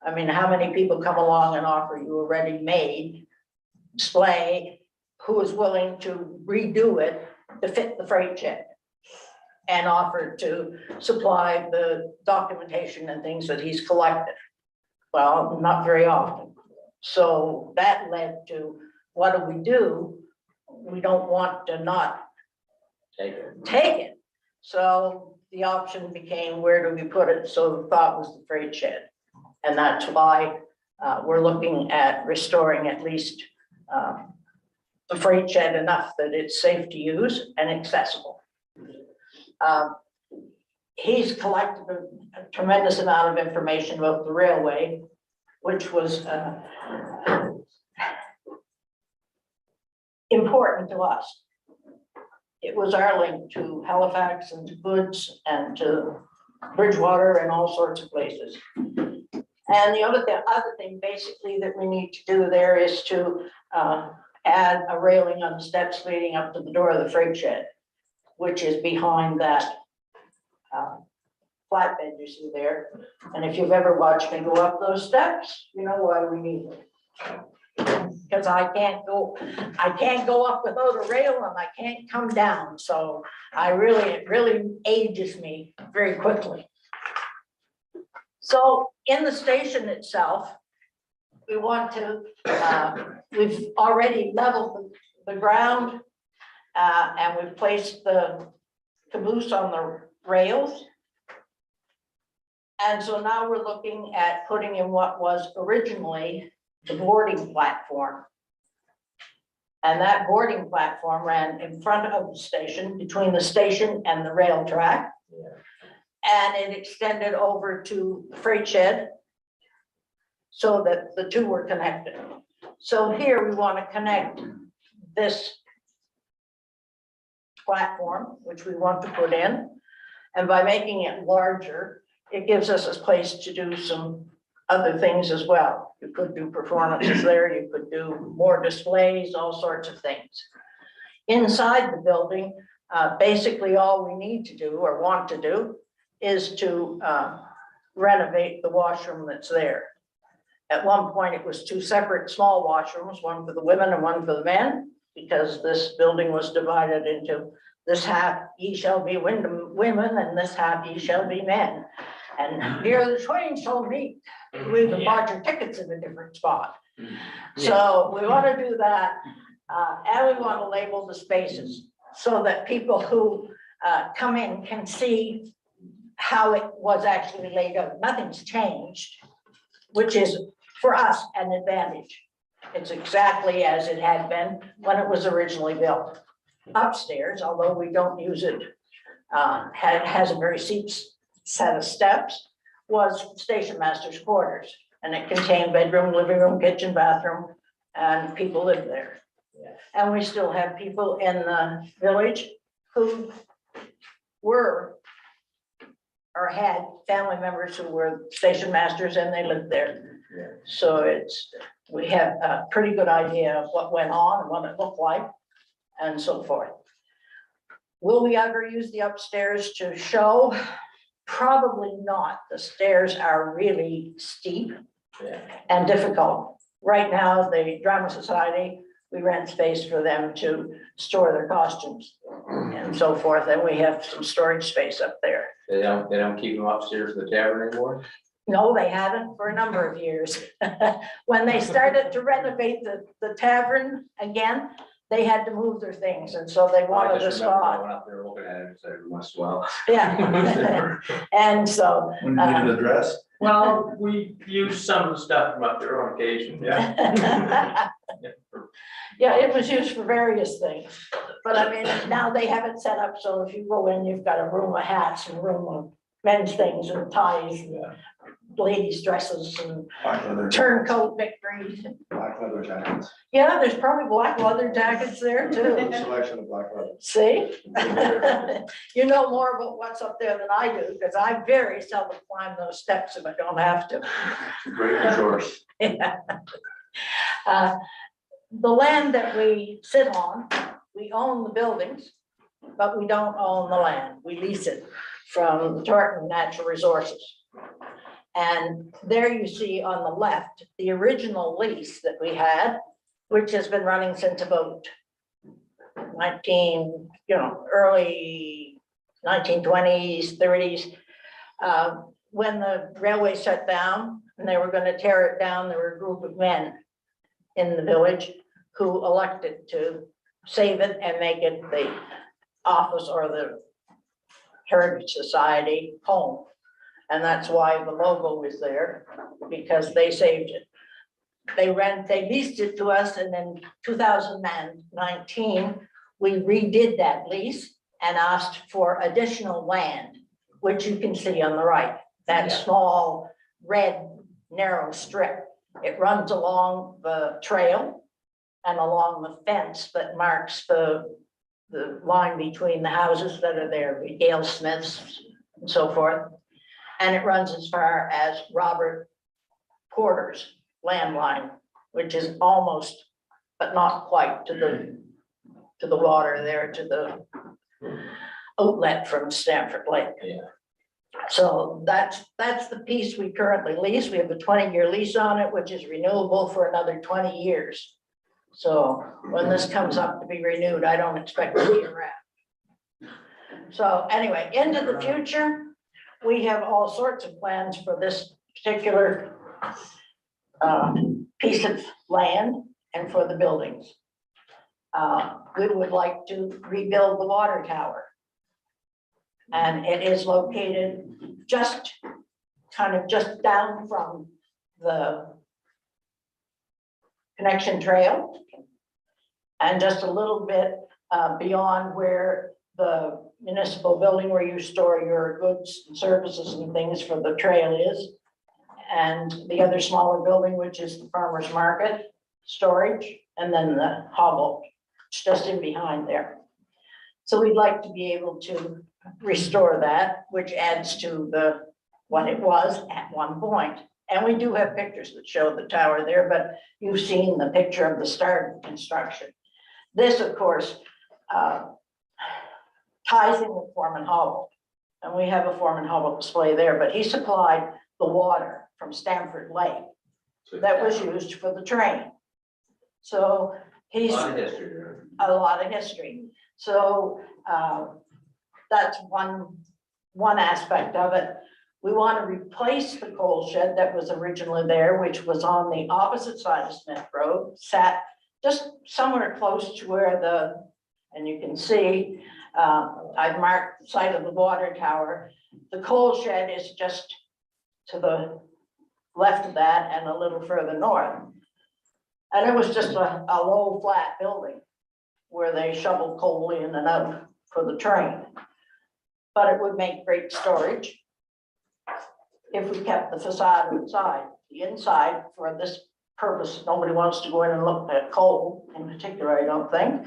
I mean, how many people come along and offer you a ready-made display who is willing to redo it to fit the freight shed and offer to supply the documentation and things that he's collected? Well, not very often. So that led to, what do? We don't want to not take it. So the option became, where do we put it? So the thought was the freight shed. And that's why we're looking at restoring at least the freight shed enough that it's safe to use and accessible. He's collected a tremendous amount of information about the railway, which was important to us. It was our link to Halifax and to Goods and to Bridgewater and all sorts of places. And the other thing basically that we need to do there is to add a railing on the steps leading up to the door of the freight shed, which is behind that flatbed you see there. And if you've ever watched me go up those steps, you know why we need it. Because I can't go up without a rail and I can't come down. So it really ages me very quickly. So in the station itself, we want to, we've already leveled the ground and we've placed the caboose on the rails. And so now we're looking at putting in what was originally the boarding platform. And that boarding platform ran in front of the station, between the station and the rail track. And it extended over to the freight shed so that the two were connected. So here we want to connect this platform, which we want to put in. And by making it larger, it gives us a place to do some other things as well. You could do performances there, you could do more displays, all sorts of things. Inside the building, basically all we need to do or want to do is to renovate the washroom that's there. At one point, it was two separate small washrooms, one for the women and one for the men, because this building was divided into this half ye shall be women and this half ye shall be men. And here the twain shall meet. We even bought your tickets in a different spot. So we want to do that. And we want to label the spaces so that people who come in can see how it was actually laid out. Nothing's changed, which is for us an advantage. It's exactly as it had been when it was originally built. Upstairs, although we don't use it, has a very steep set of steps, was station master's quarters. And it contained bedroom, living room, kitchen, bathroom, and people lived there. And we still have people in the village who were or had family members who were station masters and they lived there. So we have a pretty good idea of what went on and what it looked like and so forth. Will we ever use the upstairs to show? Probably not. The stairs are really steep and difficult. Right now, the Drama Society, we rent space for them to store their costumes and so forth. And we have some storage space up there. They don't keep them upstairs in the tavern anymore? No, they haven't for a number of years. When they started to renovate the tavern again, they had to move their things, and so they wanted a spot. Going up there looking at it every once in a while. Yeah. And so. When you need an address? Well, we use some of the stuff from up there on occasion, yeah. Yeah, it was used for various things, but I mean, now they have it set up, so if you go in, you've got a room of hats and a room of men's things and ties, and ladies' dresses and Black leather, turncoat victories. black leather jackets. Yeah, there's probably black leather jackets there too. Selection of black leather. See? You know more about what's up there than I do, because I very seldom climb those steps if I don't have to. Great resource. Yeah. The land that we sit on, we own the buildings, but we don't own the land. We lease it from Taunton Natural Resources. And there you see on the left, the original lease that we had, which has been running since about early 1920s, 30s. When the railway shut down and they were going to tear it down, there were a group of men in the village who elected to save it and make it the office or the Heritage Society home. And that's why the logo is there, because they saved it. They leased it to us, and in 2019, we redid that lease and asked for additional land, which you can see on the right, that small red narrow strip. It runs along the trail and along the fence that marks the line between the houses that are there, the Gale Smiths and so forth. And it runs as far as Robert Porter's landline, which is almost, but not quite to the water there, to the outlet from Stamford Lake. Yeah. So that's the piece we currently lease. We have a 20-year lease on it, which is renewable for another 20 years. So when this comes up to be renewed, I don't expect to be around. So anyway, into the future, we have all sorts of plans for this particular piece of land and for the buildings. We would like to rebuild the water tower. And it is located just down from the connection trail and just a little bit beyond where the municipal building where you store your goods and services and things for the trail is. And the other smaller building, which is the farmer's market storage, and then the hovel, it's just in behind there. So we'd like to be able to restore that, which adds to what it was at one point. And we do have pictures that show the tower there, but you've seen the picture of the start of construction. This, of course, ties in with Foreman Hollow. And we have a Foreman Hollow display there, but he supplied the water from Stamford Lake that was used for the train. So A he's lot of history there. a lot of history. So that's one aspect of it. We want to replace the coal shed that was originally there, which was on the opposite side of Smith Road, sat just somewhere close to where and you can see, I've marked the site of the water tower. The coal shed is just to the left of that and a little further north. And it was just a low, flat building where they shoveled coal in and out for the train. But it would make great storage if we kept the facade inside. The inside, for this purpose, nobody wants to go in and look at coal in particular, I don't think.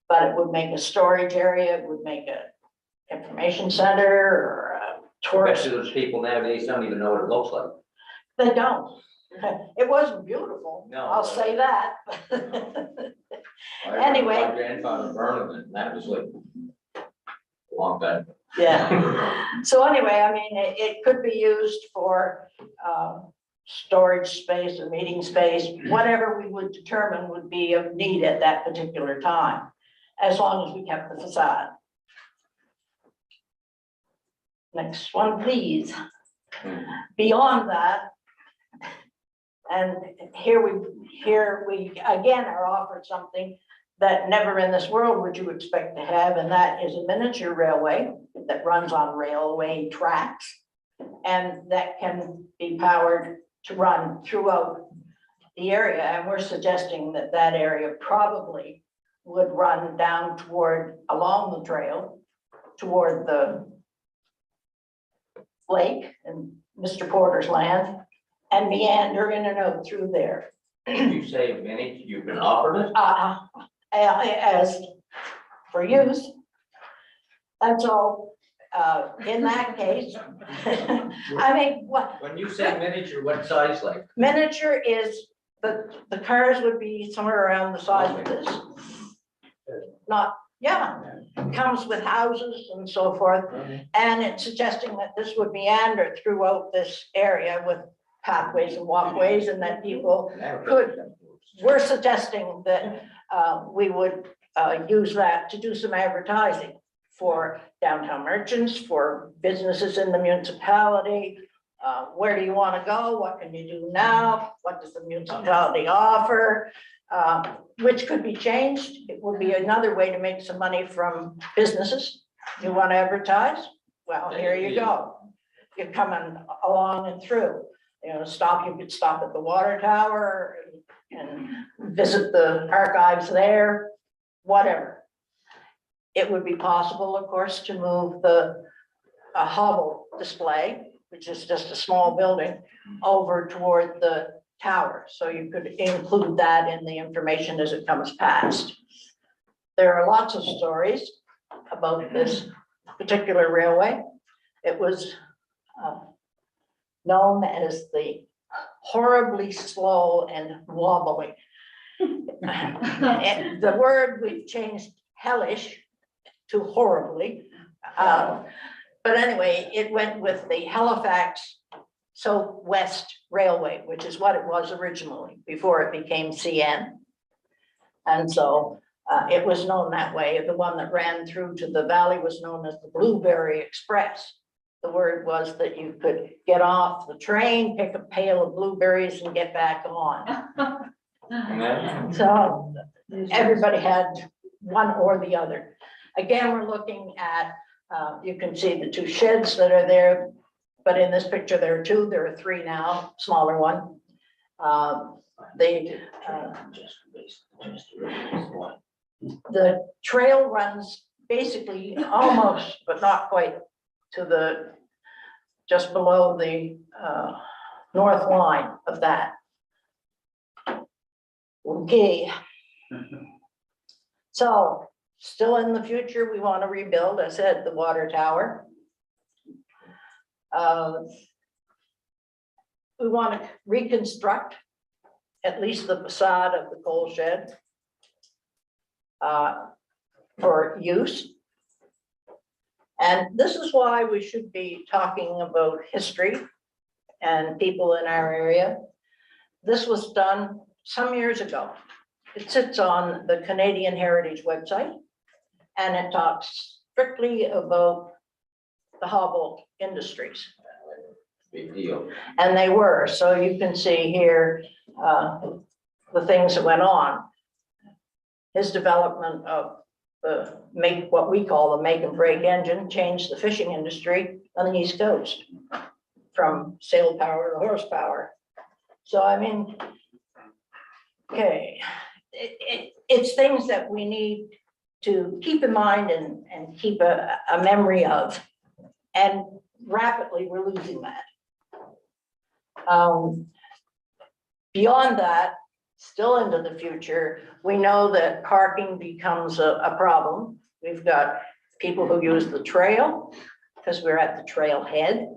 But it would make a storage area, it would make a information center or a tourist. Especially those people nowadays don't even know what it looks like. They don't. It wasn't beautiful, No. I'll say that. My Anyway. grandfather burned them, and that was like a long time. Yeah, so anyway, I mean, it could be used for storage space or meeting space, whatever we would determine would be of need at that particular time, as long as we kept the facade. Next one, please. Beyond that, and here we again are offered something that never in this world would you expect to have, and that is a miniature railway that runs on railway tracks and that can be powered to run throughout the area. And we're suggesting that that area probably would run down along the trail toward the lake and Mr. Porter's land and meander in and out through there. You say a minute, you've been offered it? As for use. That's all. In that case, I mean, what When you say miniature, what size like? miniature is, the cars would be somewhere around the size of this. Not, yeah, comes with houses and so forth. And it's suggesting that this would meander throughout this area with pathways and walkways, and that people could. We're suggesting that we would use that to do some advertising for downtown merchants, for businesses in the municipality. Where do you want to go? What can you do now? What does the municipality offer? Which could be changed. It would be another way to make some money from businesses. You want to advertise? Well, here you go. You're coming along and through. You know, you could stop at the water tower and visit the archives there, whatever. It would be possible, of course, to move the hovel display, which is just a small building, over toward the tower. So you could include that in the information as it comes past. There are lots of stories about this particular railway. It was known as the horribly slow and wobbly. And the word we've changed hellish to horribly. But anyway, it went with the Halifax Southwest Railway, which is what it was originally before it became CN. And so it was known that way. The one that ran through to the valley was known as the Blueberry Express. The word was that you could get off the train, pick a pail of blueberries and get back on. So everybody had one or the other. Again, we're looking at, you can see the two sheds that are there, but in this picture, there are two, there are three now, smaller one. The trail runs basically almost, but not quite to just below the north line of that. Okay. So still in the future, we want to rebuild, I said, the water tower. we want to reconstruct at least the facade of the coal shed for use. And this is why we should be talking about history and people in our area. This was done some years ago. It sits on the Canadian Heritage website, and it talks strictly about the hobble industries. Big deal. And they were, so you can see here, the things that went on. His development of what we call the make and break engine changed the fishing industry on the East Coast from sail power to horsepower. So I mean, okay, it's things that we need to keep in mind and keep a memory of. And rapidly, we're losing that. Beyond that, still into the future, we know that parking becomes a problem. We've got people who use the trail because we're at the trailhead.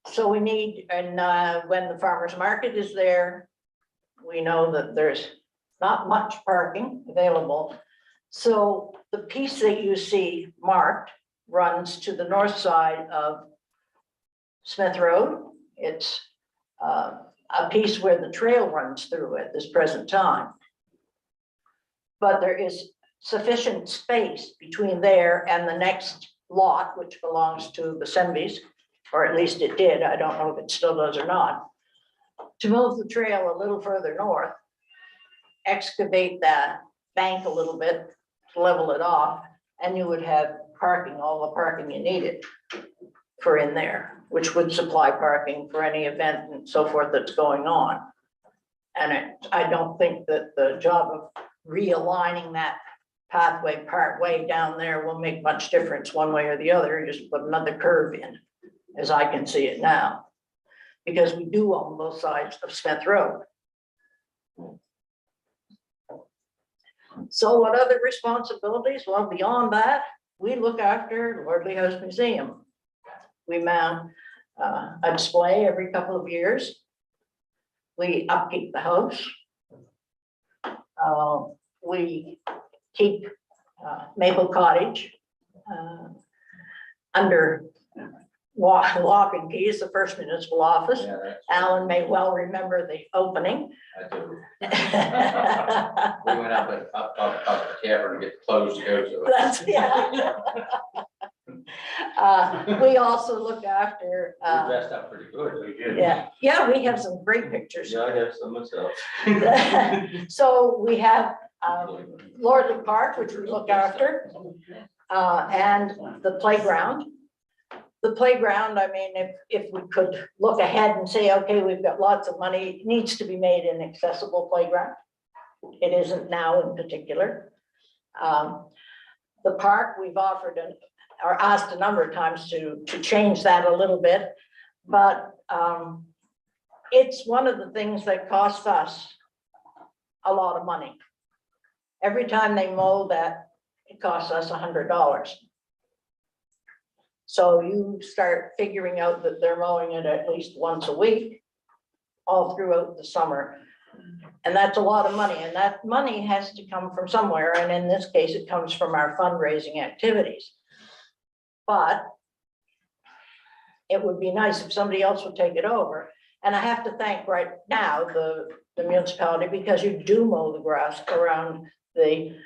So we need, and when the farmer's market is there, we know that there's not much parking available. So the piece that you see marked runs to the north side of Smith Road. It's a piece where the trail runs through at this present time. But there is sufficient space between there and the next lot, which belongs to the Sembys, or at least it did. I don't know if it still does or not. To move the trail a little further north, excavate that bank a little bit, to level it off, and you would have parking, all the parking you needed for in there, which would supply parking for any event and so forth that's going on. And I don't think that the job of realigning that pathway part way down there will make much difference one way or the other. Just put another curve in, as I can see it now, because we do own both sides of Smith Road. So what other responsibilities? Well, beyond that, we look after Lordley House Museum. We mount a display every couple of years. We upkeep the house. We keep Maple Cottage under lock and keys, the first municipal office. Yeah, that's- Alan may well remember the opening. I do. We went up the tavern to get clothes to go to. That's, yeah. We also look after, We dressed up pretty good. We did. yeah, we have some great pictures. Yeah, I have some myself. So we have Lordley Park, which we look after, and the playground. The playground, I mean, if we could look ahead and say, okay, we've got lots of money, it needs to be made an accessible playground. It isn't now in particular. The park, we've offered or asked a number of times to change that a little bit, but it's one of the things that costs us a lot of money. Every time they mow that, it costs us $100. So you start figuring out that they're mowing it at least once a week, all throughout the summer. And that's a lot of money, and that money has to come from somewhere. And in this case, it comes from our fundraising activities. But it would be nice if somebody else would take it over. And I have to thank right now the municipality, because you do mow the grass around the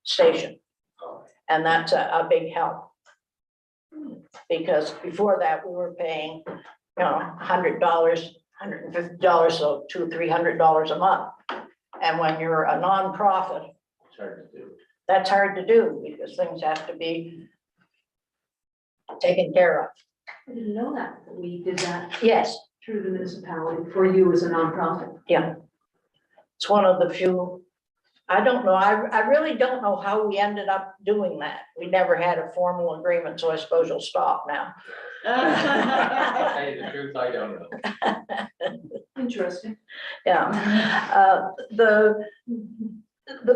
station. And that's a big help. Because before that, we were paying, $100, $150, so $200-300 a month. And when you're a nonprofit, It's hard to do. that's hard to do because things have to be taken care of. I didn't know that we did that Yes, through the municipality for you as a nonprofit. yeah. It's one of the few, I don't know, I really don't know how we ended up doing that. We never had a formal agreement, so I suppose you'll stop now. I'll tell you the truth, I don't know. Interesting. Yeah. The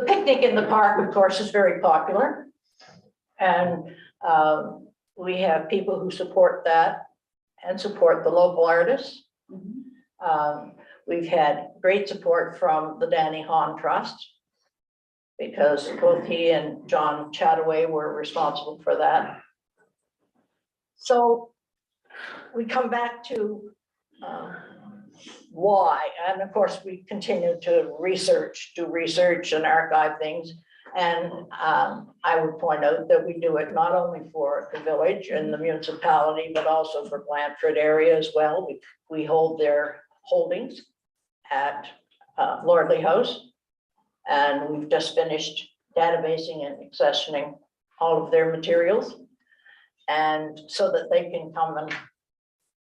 picnic in the park, of course, is very popular. And we have people who support that. and support the local artists. We've had great support from the Danny Hahn Trust, because both he and John Chataway were responsible for that. So we come back to why, and of course we continue to do research and archive things. And I would point out that we do it not only for the village and the municipality, but also for Blanford area as well. We hold their holdings at Lordley House. And we've just finished databasing and accessioning all of their materials. And so that they can come and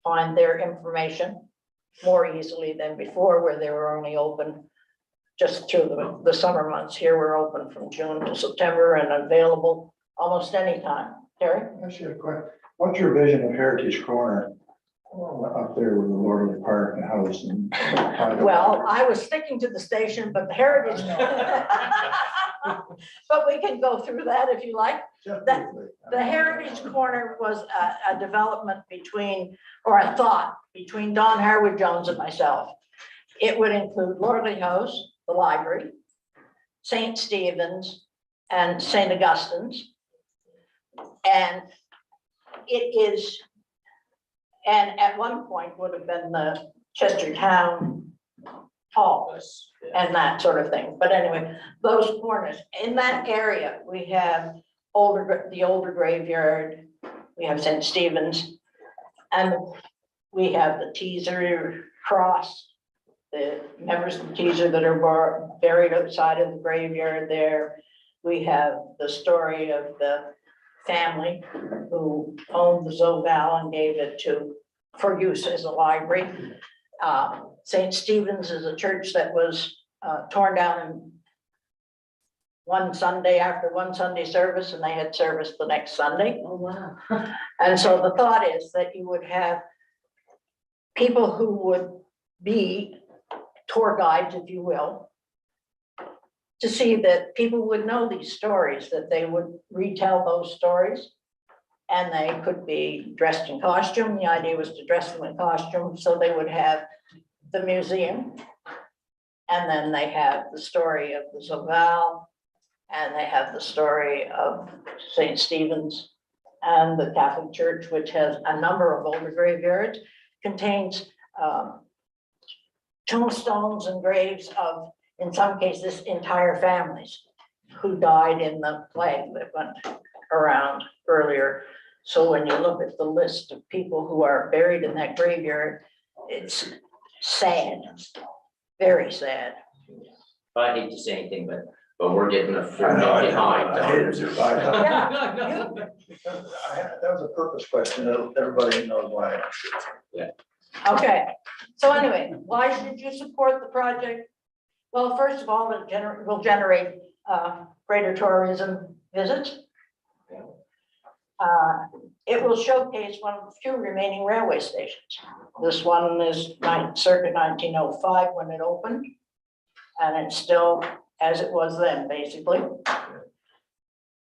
find their information more easily than before, where they were only open just through the summer months. Here we're open from June to September and available almost any time. Terry? Actually, a question. What's your vision of Heritage Corner up there with the Lordly Park and house and? Well, I was sticking to the station, but the Heritage. But we can go through that if you like. Just that- briefly. The Heritage Corner was a development between, or a thought between Don Harwood Jones and myself. It would include Lordley House, the library, St. Stephen's, and St. Augustine's. And it is, and at one point would have been the Chester Town Hall and that sort of thing. But anyway, those corners, in that area, we have the older graveyard, we have St. Stephen's, and we have the Teaser Cross, the members of the Teaser that are buried outside of the graveyard there. We have the story of the family who owned the Zoval and gave it for use as a library. St. Stephen's is a church that was torn down in one Sunday after one Sunday service, and they had service the next Sunday. Oh, wow. And so the thought is that you would have people who would be tour guides, if you will, to see that people would know these stories, that they would retell those stories. And they could be dressed in costume. The idea was to dress them in costume, so they would have the museum. And then they have the story of the Zoval, and they have the story of St. Stephen's, and the Catholic Church, which has a number of older graveyards, contains tombstones and graves of, in some cases, entire families who died in the plague that went around earlier. So when you look at the list of people who are buried in that graveyard, it's sad, very sad. I hate to say anything, but we're getting a I foot know, behind. I hated to. Yeah. That was a purpose question. Everybody knows why. Okay, so anyway, why should you support the project? Well, first of all, it will generate greater tourism visits. It will showcase one of the few remaining railway stations. This one is circa 1905 when it opened, and it's still as it was then, basically.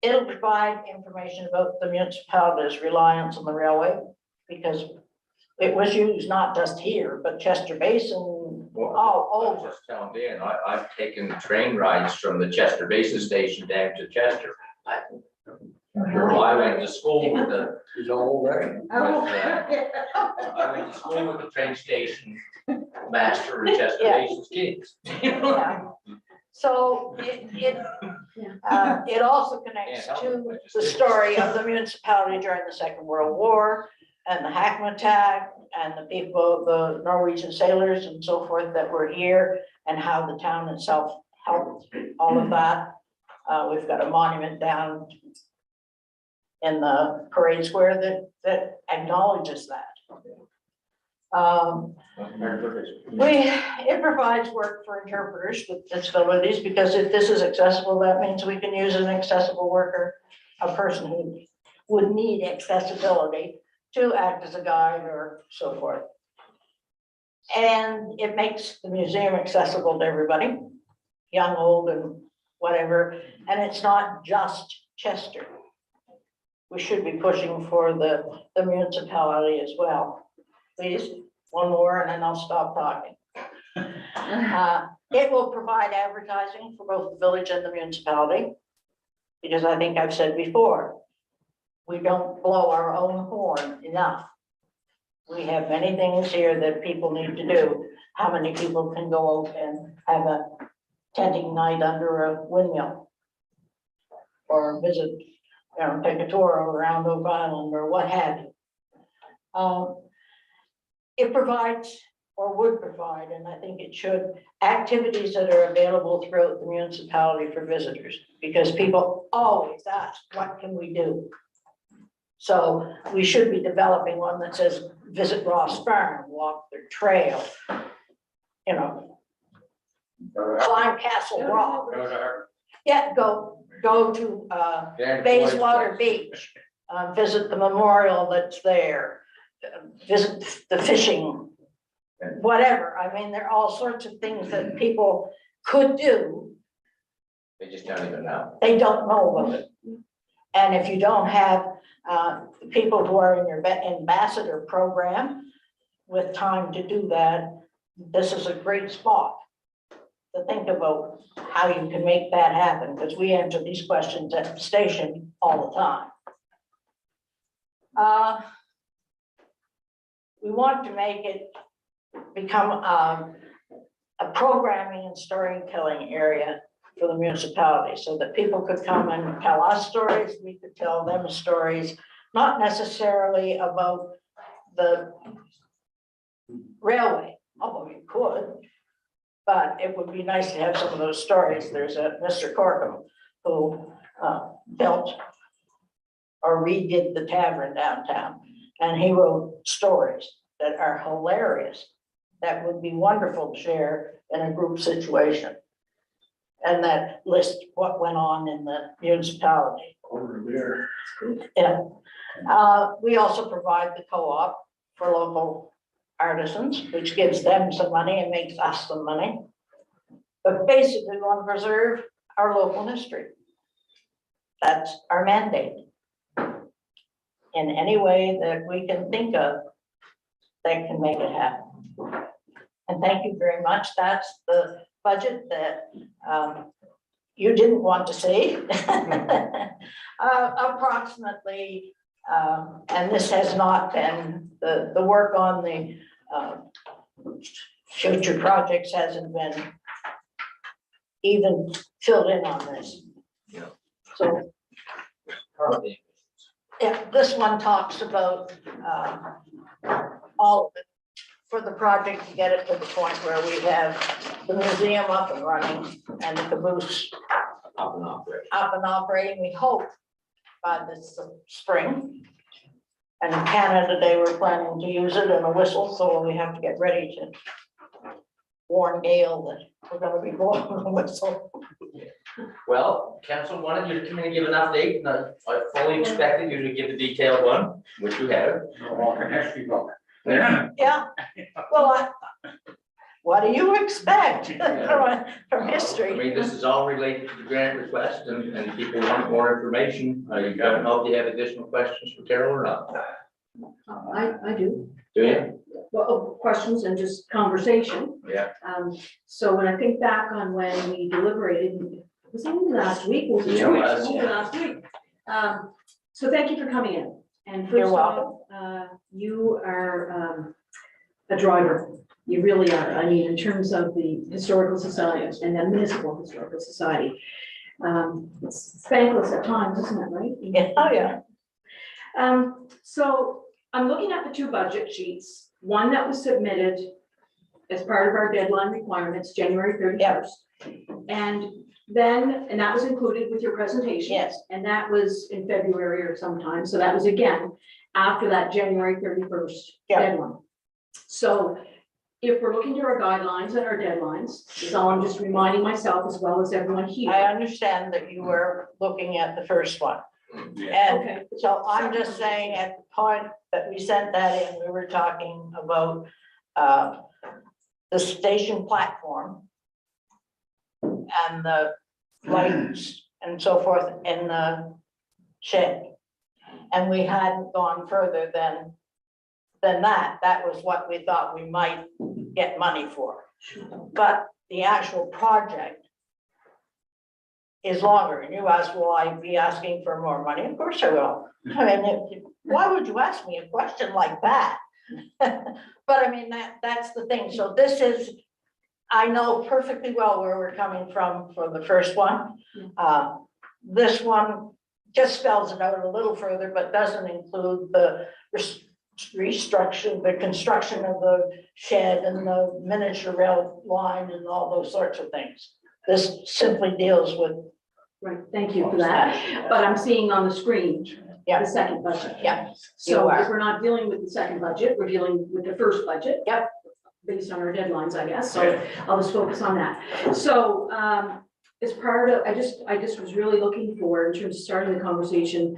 It'll provide information about the municipality's reliance on the railway, because it was used not just here, but Chester Basin, all I was over. just telling Dan, I've taken train rides from the Chester Basin Station down to Chester. Well, I went to school with the, He's all right. I went to school with the train station master of Chester Yeah. Basin's kids. Yeah. So it also connects to the story of the municipality during the Second World War and the Hackman attack and the people, the Norwegian sailors and so forth that were here, and how the town itself helped all of that. We've got a monument down in the parade square that acknowledges that. It provides work for interpreters with disabilities, because if this is accessible, that means we can use an accessible worker, a person who would need accessibility to act as a guide or so forth. And it makes the museum accessible to everybody, young, old, and whatever. And it's not just Chester. We should be pushing for the municipality as well. please, one more and then I'll stop talking. It will provide advertising for both the village and the municipality. Because I think I've said before, we don't blow our own horn enough. We have many things here that people need to do. How many people can go out and have a tenting night under a windmill? Or visit, take a tour around Oak Island or what have you. It provides, or would provide, and I think it should, activities that are available throughout the municipality for visitors. Because people always ask, what can we do? So we should be developing one that says, visit Ross Farm, walk the trail, climb Castle Rock. Yeah, go to Bayswater Beach, visit the memorial that's there, visit the fishing, whatever. I mean, there are all sorts of things that people could do. They just don't even know. They don't know about it. And if you don't have the people who are in your ambassador program with time to do that, this is a great spot to think about how you can make that happen, because we answer these questions at the station all the time. We want to make it become a programming and storytelling area for the municipality, so that people could come and tell us stories, we could tell them stories, not necessarily about the railway, although you could, but it would be nice to have some of those stories. There's a Mr. Corkum who built or redid the tavern downtown, and he wrote stories that are hilarious, that would be wonderful to share in a group situation. And that list what went on in the municipality. Over there. Yeah. We also provide the co-op for local artisans, which gives them some money and makes us some money. But basically, we want to preserve our local history. That's our mandate. In any way that we can think of that can make it happen. And thank you very much. That's the budget that you didn't want to see. Approximately, and this has not been, the work on the future projects hasn't been even filled in on this. Yeah. So, yeah, this one talks about all of it for the project to get it to the point where we have the museum up and running and the caboose Up and operating. up and operating, we hope, by this spring. And in Canada, they were planning to use it in a whistle, so we have to get ready to warn Gail that we're gonna be blowing a whistle. Well, council wanted you to come in and give an update, and I fully expected you to give a detailed one, which you have. Yeah, well, what do you expect from I history? mean, this is all related to the grant request, and people want more information. I don't know if you have additional questions for Carol or not. I do. Do you? Well, questions and just conversation. Yeah. So when I think back on when we deliberated, it was only last week, was it? Yeah, it was, Only yeah. last week. So thank you for coming in. And You're first off, you are a driver. You really are. I mean, in terms of the Historical Society and the Municipal Historical Society. It's thankless at times, isn't it, right? Yeah, oh, yeah. So I'm looking at the two budget sheets, one that was submitted as part of our deadline requirements, January 31st. And then, and that was included with your presentation. Yes. And that was in February or sometime. So that was again, after that January 31st Yeah. deadline. So if we're looking to our guidelines and our deadlines, so I'm just reminding myself as well as everyone here. I understand that you were looking at the first one. Okay. And so I'm just saying at the point that we sent that in, we were talking about the station platform and the lights and so forth in the shed. And we hadn't gone further than than that. That was what we thought we might get money for. But the actual project is longer. And you ask, will I be asking for more money? Of course I will. I mean, why would you ask me a question like that? But I mean, that's the thing. So this is, I know perfectly well where we're coming from for the first one. This one just spells it out a little further, but doesn't include the restructure, the construction of the shed and the miniature rail line and all those sorts of things. This simply deals with. Right, thank you for that. But I'm seeing on the screen, Yeah. the second budget. Yeah. So You are. if we're not dealing with the second budget, we're dealing with the first budget. Yep. Based on our deadlines, I guess. So I'll just focus on that. So as part of, I just was really looking for, in terms of starting the conversation,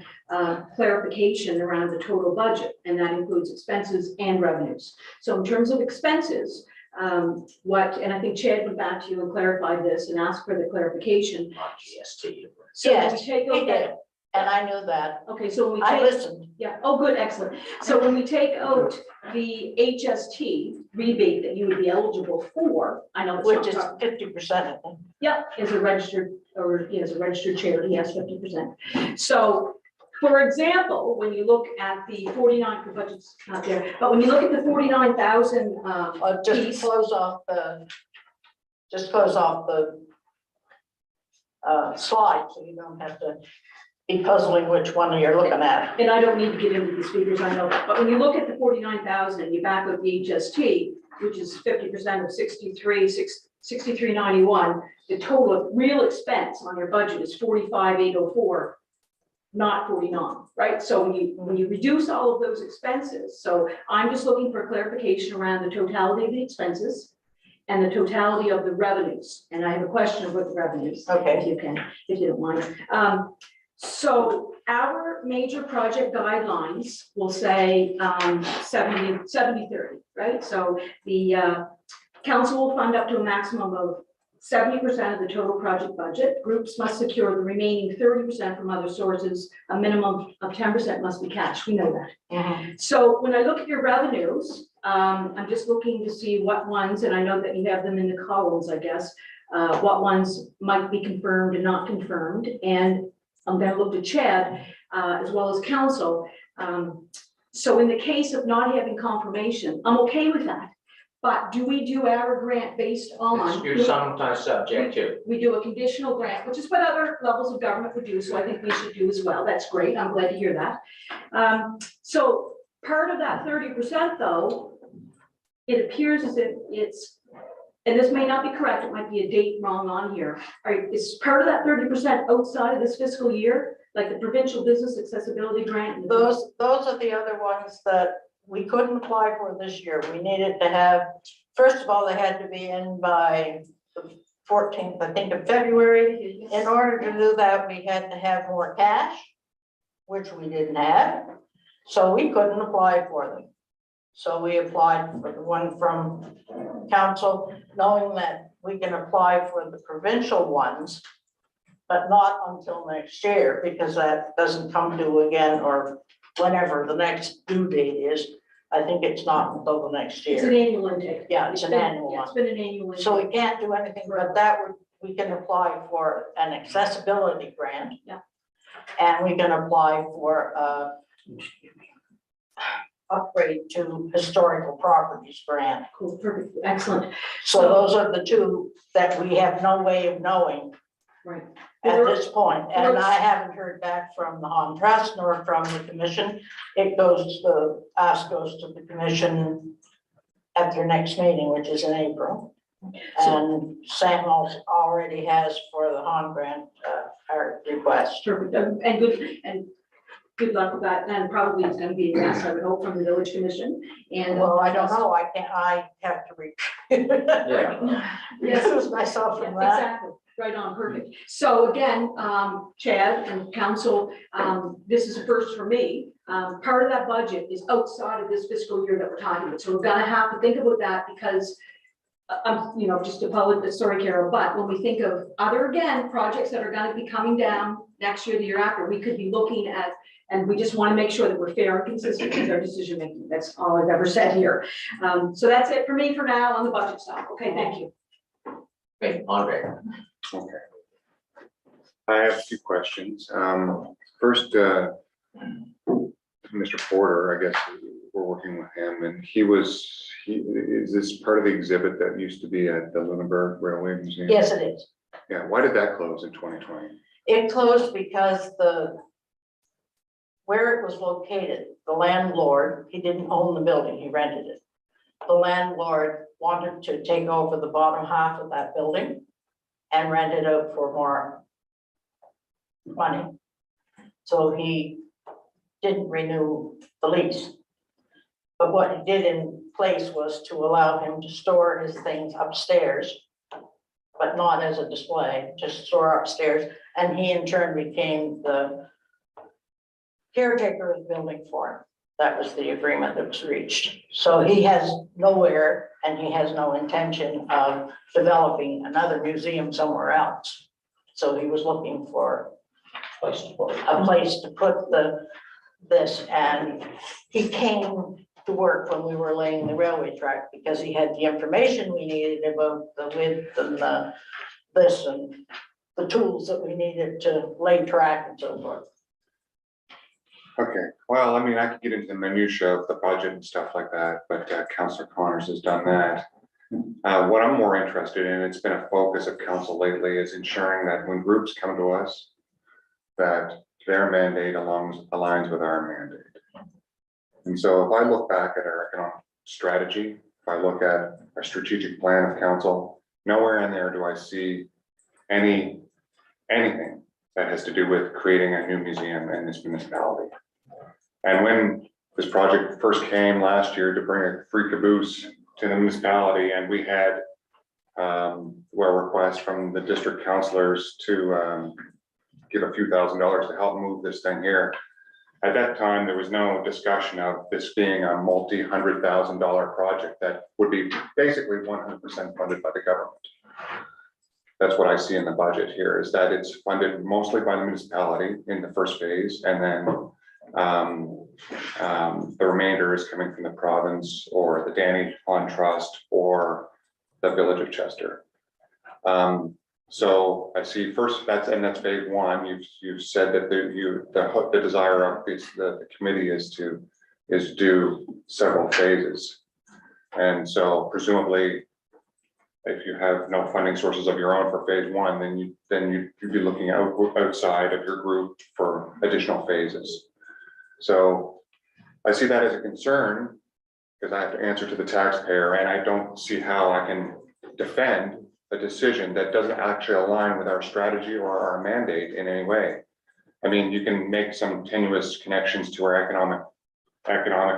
clarification around the total budget, and that includes expenses and revenues. So in terms of expenses, and I think Chad went back to you and clarified this and asked for the clarification. GST. So when we Yes, take he out did, that, and I knew that. okay, so when we I take, listened. yeah, oh, good, excellent. So when we take out the HST rebate that you would be eligible for, I know it's not Which is part- 50% of them. yeah, as a registered, or as a registered charity, yes, 50%. So, for example, when you look at the 49, the budget's not there, but when you look at the 49,000, Just piece, close off the slide, so you don't have to be puzzling which one you're looking at. and I don't need to get into the figures, I know, but when you look at the 49,000, you back up the HST, which is 50% of 6391, the total of real expense on your budget is 45,804, not 49, right? So when you reduce all of those expenses, so I'm just looking for clarification around the totality of the expenses and the totality of the revenues. And I have a question about the revenues. Okay. If you don't mind. So our major project guidelines will say 70-30, right? So the council will fund up to a maximum of 70% of the total project budget. Groups must secure the remaining 30% from other sources. A minimum of 10% must be cash. We know that. So when I look at your revenues, I'm just looking to see what ones, and I know that you have them in the columns, I guess, what ones might be confirmed and not confirmed. And I'm going to look to Chad as well as council. So in the case of not having confirmation, I'm okay with that. But do we do our grant based on? You're sometimes subject to. We do a conditional grant, which is what other levels of government would do. So I think we should do as well. That's great. I'm glad to hear that. So part of that 30% though, it appears as if it's, and this may not be correct, it might be a date wrong on here. All right, is part of that 30% outside of this fiscal year, like the provincial business accessibility grant? Those are the other ones that we couldn't apply for this year. We needed to have, first of all, they had to be in by the 14th, I think, of February. In order to do that, we had to have more cash, which we didn't have. So we couldn't apply for them. So we applied for the one from council, knowing that we can apply for the provincial ones, but not until next year, because that doesn't come due again, or whenever the next due date is. I think it's not until the next It's an year. annual intake. Yeah, it's an annual Yeah, it's one. been an annual intake. So we can't do anything, but that would, we can apply for an accessibility grant. Yeah. And we can apply for upgrade to historical properties grant. Cool, perfect, excellent, So those are the two that we have no way of knowing right. at this point. And I haven't heard back from the Hon Trust nor from the commission. It goes, the ask goes to the commission at their next meeting, which is in April. And Sam also already has for the Hon grant, our request. Perfect, and good luck with that, and probably it's gonna be a yes, I would hope, from the village commission, and. Well, I don't know, I have to recuse myself Yeah, from that. exactly, right on, perfect. So again, Chad and council, this is a first for me. Part of that budget is outside of this fiscal year that we're talking about, so we're gonna have to think about that, because just to public, sorry, Carol, but when we think of other, again, projects that are gonna be coming down next year, the year after, we could be looking at And we just want to make sure that we're fair and consistent with our decision making. That's all I've ever said here. So that's it for me for now on the budget stuff. Okay, thank you. Okay, Andre. Okay. I have a few questions. First, Mr. Porter, I guess we're working with him, and is this part of the exhibit that used to be at the Lunenburg Railway Museum? Yes, it is. Yeah, why did that close in 2020? It closed because where it was located, the landlord, he didn't own the building, he rented it. The landlord wanted to take over the bottom half of that building and rent it out for more money. So he didn't renew the lease. But what he did in place was to allow him to store his things upstairs, but not as a display, just store upstairs. And he in turn became the caretaker of the building for him. That was the agreement that was reached. So he has nowhere, and he has no intention of developing another museum somewhere else. So he was looking for a place to put this, and he came to work when we were laying the railway track because he had the information we needed about the width and this and the tools that we needed to lay track and so forth. Okay, well, I mean, I could get into the minutia of the budget and stuff like that, but Councillor Connors has done that. What I'm more interested in, it's been a focus of council lately, is ensuring that when groups come to us, that their mandate aligns with our mandate. And so if I look back at our economic strategy, if I look at our strategic plan of council, nowhere in there do I see anything that has to do with creating a new museum in this municipality. And when this project first came last year to bring a free caboose to the municipality, and we had a request from the district councilors to give a few $1,000s to help move this thing here. At that time, there was no discussion of this being a multi-$100,000 project that would be basically 100% funded by the government. That's what I see in the budget here, is that it's funded mostly by the municipality in the first phase, and then the remainder is coming from the province or the Danny Pond Trust or the Village of Chester. So I see first that's phase one. You've said that the desire of the committee is to do several phases, and so presumably, if you have no funding sources of your own for phase one, then you'd be looking outside of your group for additional phases. So I see that as a concern because I have to answer to the taxpayer, and I don't see how I can defend a decision that doesn't actually align with our strategy or our mandate in any way. I mean, you can make some tenuous connections to our economic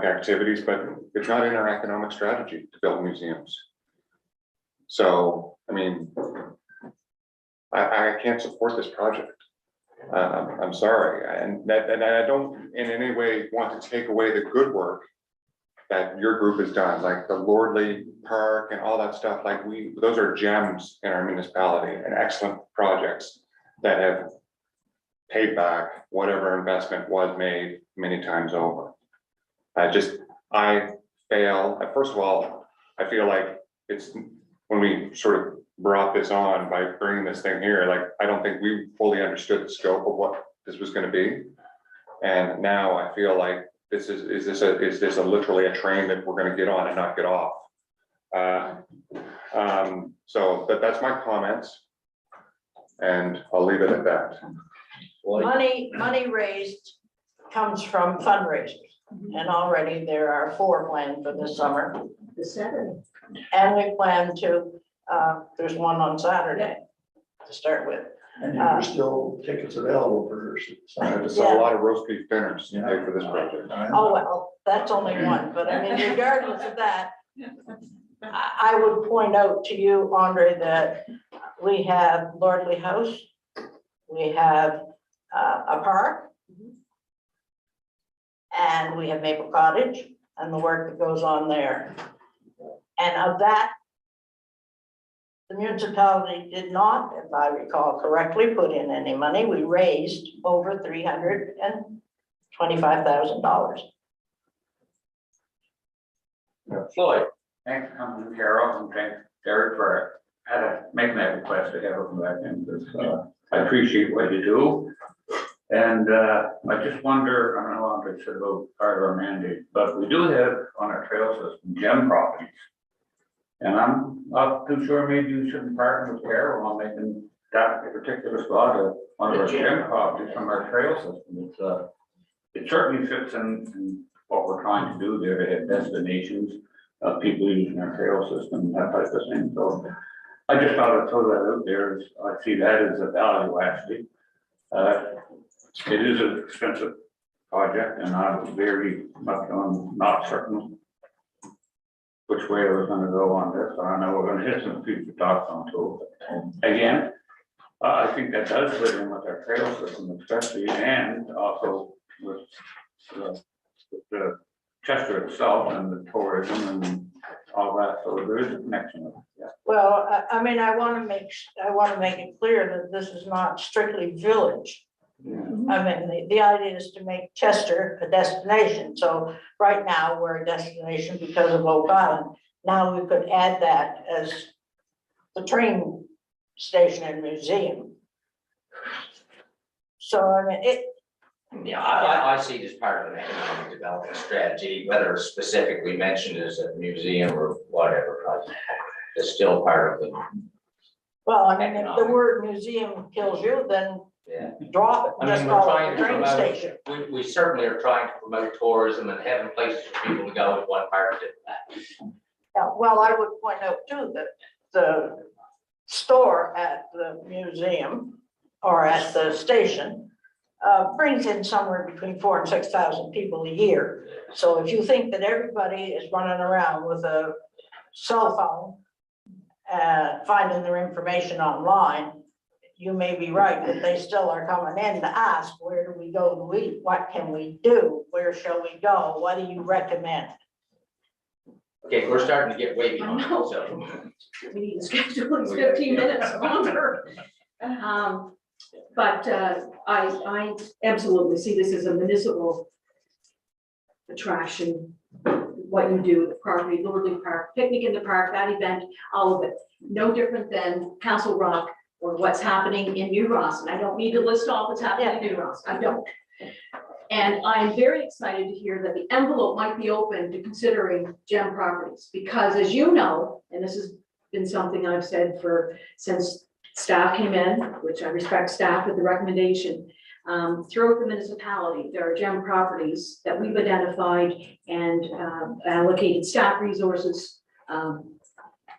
activities, but it's not in our economic strategy to build museums. So, I mean, I can't support this project. I'm sorry, and I don't in any way want to take away the good work that your group has done, like the Lordley Park and all that stuff. Like those are gems in our municipality and excellent projects that have paid back whatever investment was made many times over. I fail. First of all, I feel like it's when we sort of brought this on by bringing this thing here, like, I don't think we fully understood the scope of what this was going to be. And now I feel like is this literally a train that we're going to get on and not get off? So that's my comments, and I'll leave it at that. Money raised comes from fundraisers, and already there are 4 planned for this summer. The Saturday. And we plan to, there's one on Saturday to start with. And there's still tickets available for. I have to sell a lot of roast beef dinners to pay for this project. Oh, well, that's only one, but I mean, regardless of that, I would point out to you, Andre, that we have Lordley House, we have a park, and we have Maple Cottage and the work that goes on there. And of that, the municipality did not, if I recall correctly, put in any money. We raised over $320,000 $25,000. Floyd, Thanks for coming, Carol, and thanks, Derek, for making that request to have her come back in, because I appreciate what you do. And I just wonder, I don't know if it's about part of our mandate, but we do have on our trail system gem properties. And I'm not too sure, maybe you shouldn't partner with Carol on making that particular spot one of our gem properties from our trail system. It certainly fits in what we're trying to do there, to have destinations of people using our trail system, that type of thing. So I just thought I'd throw that out there. I see that as a value actually. It is an expensive project, and I was very much not certain which way I was gonna go on this. I know we're gonna hit some future talks on too. But again, I think that does fit in with our trail system especially, and also with the Chester itself and the tourism and all that. So there is a connection. Yeah. Well, I mean, I want to make it clear that this is not strictly village. Yeah. I mean, the idea is to make Chester a destination. So right now, we're a destination because of Oak Island. Now we could add that as the train station and museum. So I mean, yeah, I see it as part of an economic development strategy, whether it's specifically mentioned as a museum or whatever, but it's still part of the, well, I mean, if the word museum kills you, then yeah. drop it, I just mean, we're call it trying the to train promote, station. we certainly are trying to promote tourism and having places for people to go is one part of it. Yeah, well, I would point out too that the store at the museum or at the station brings in somewhere between 4,000 and 6,000 people a year. So if you think that everybody is running around with a cell phone, finding their information online, you may be right, but they still are coming in to ask, where do we go to eat? What can we do? Where shall we go? What do you recommend? Okay, we're starting to get way I behind, know. so. We need to schedule these 15 minutes longer. But I absolutely see this as a municipal attraction. What you do, the property, Lordley Park, picnic in the park, that event, all of it. No different than Castle Rock or what's happening in New Ross. And I don't need to list off what's happening in New Ross. I don't. And I'm very excited to hear that the envelope might be open to considering gem properties, because as you know, and this has been something I've said since staff came in, which I respect staff with the recommendation, throughout the municipality, there are gem properties that we've identified and allocated staff resources,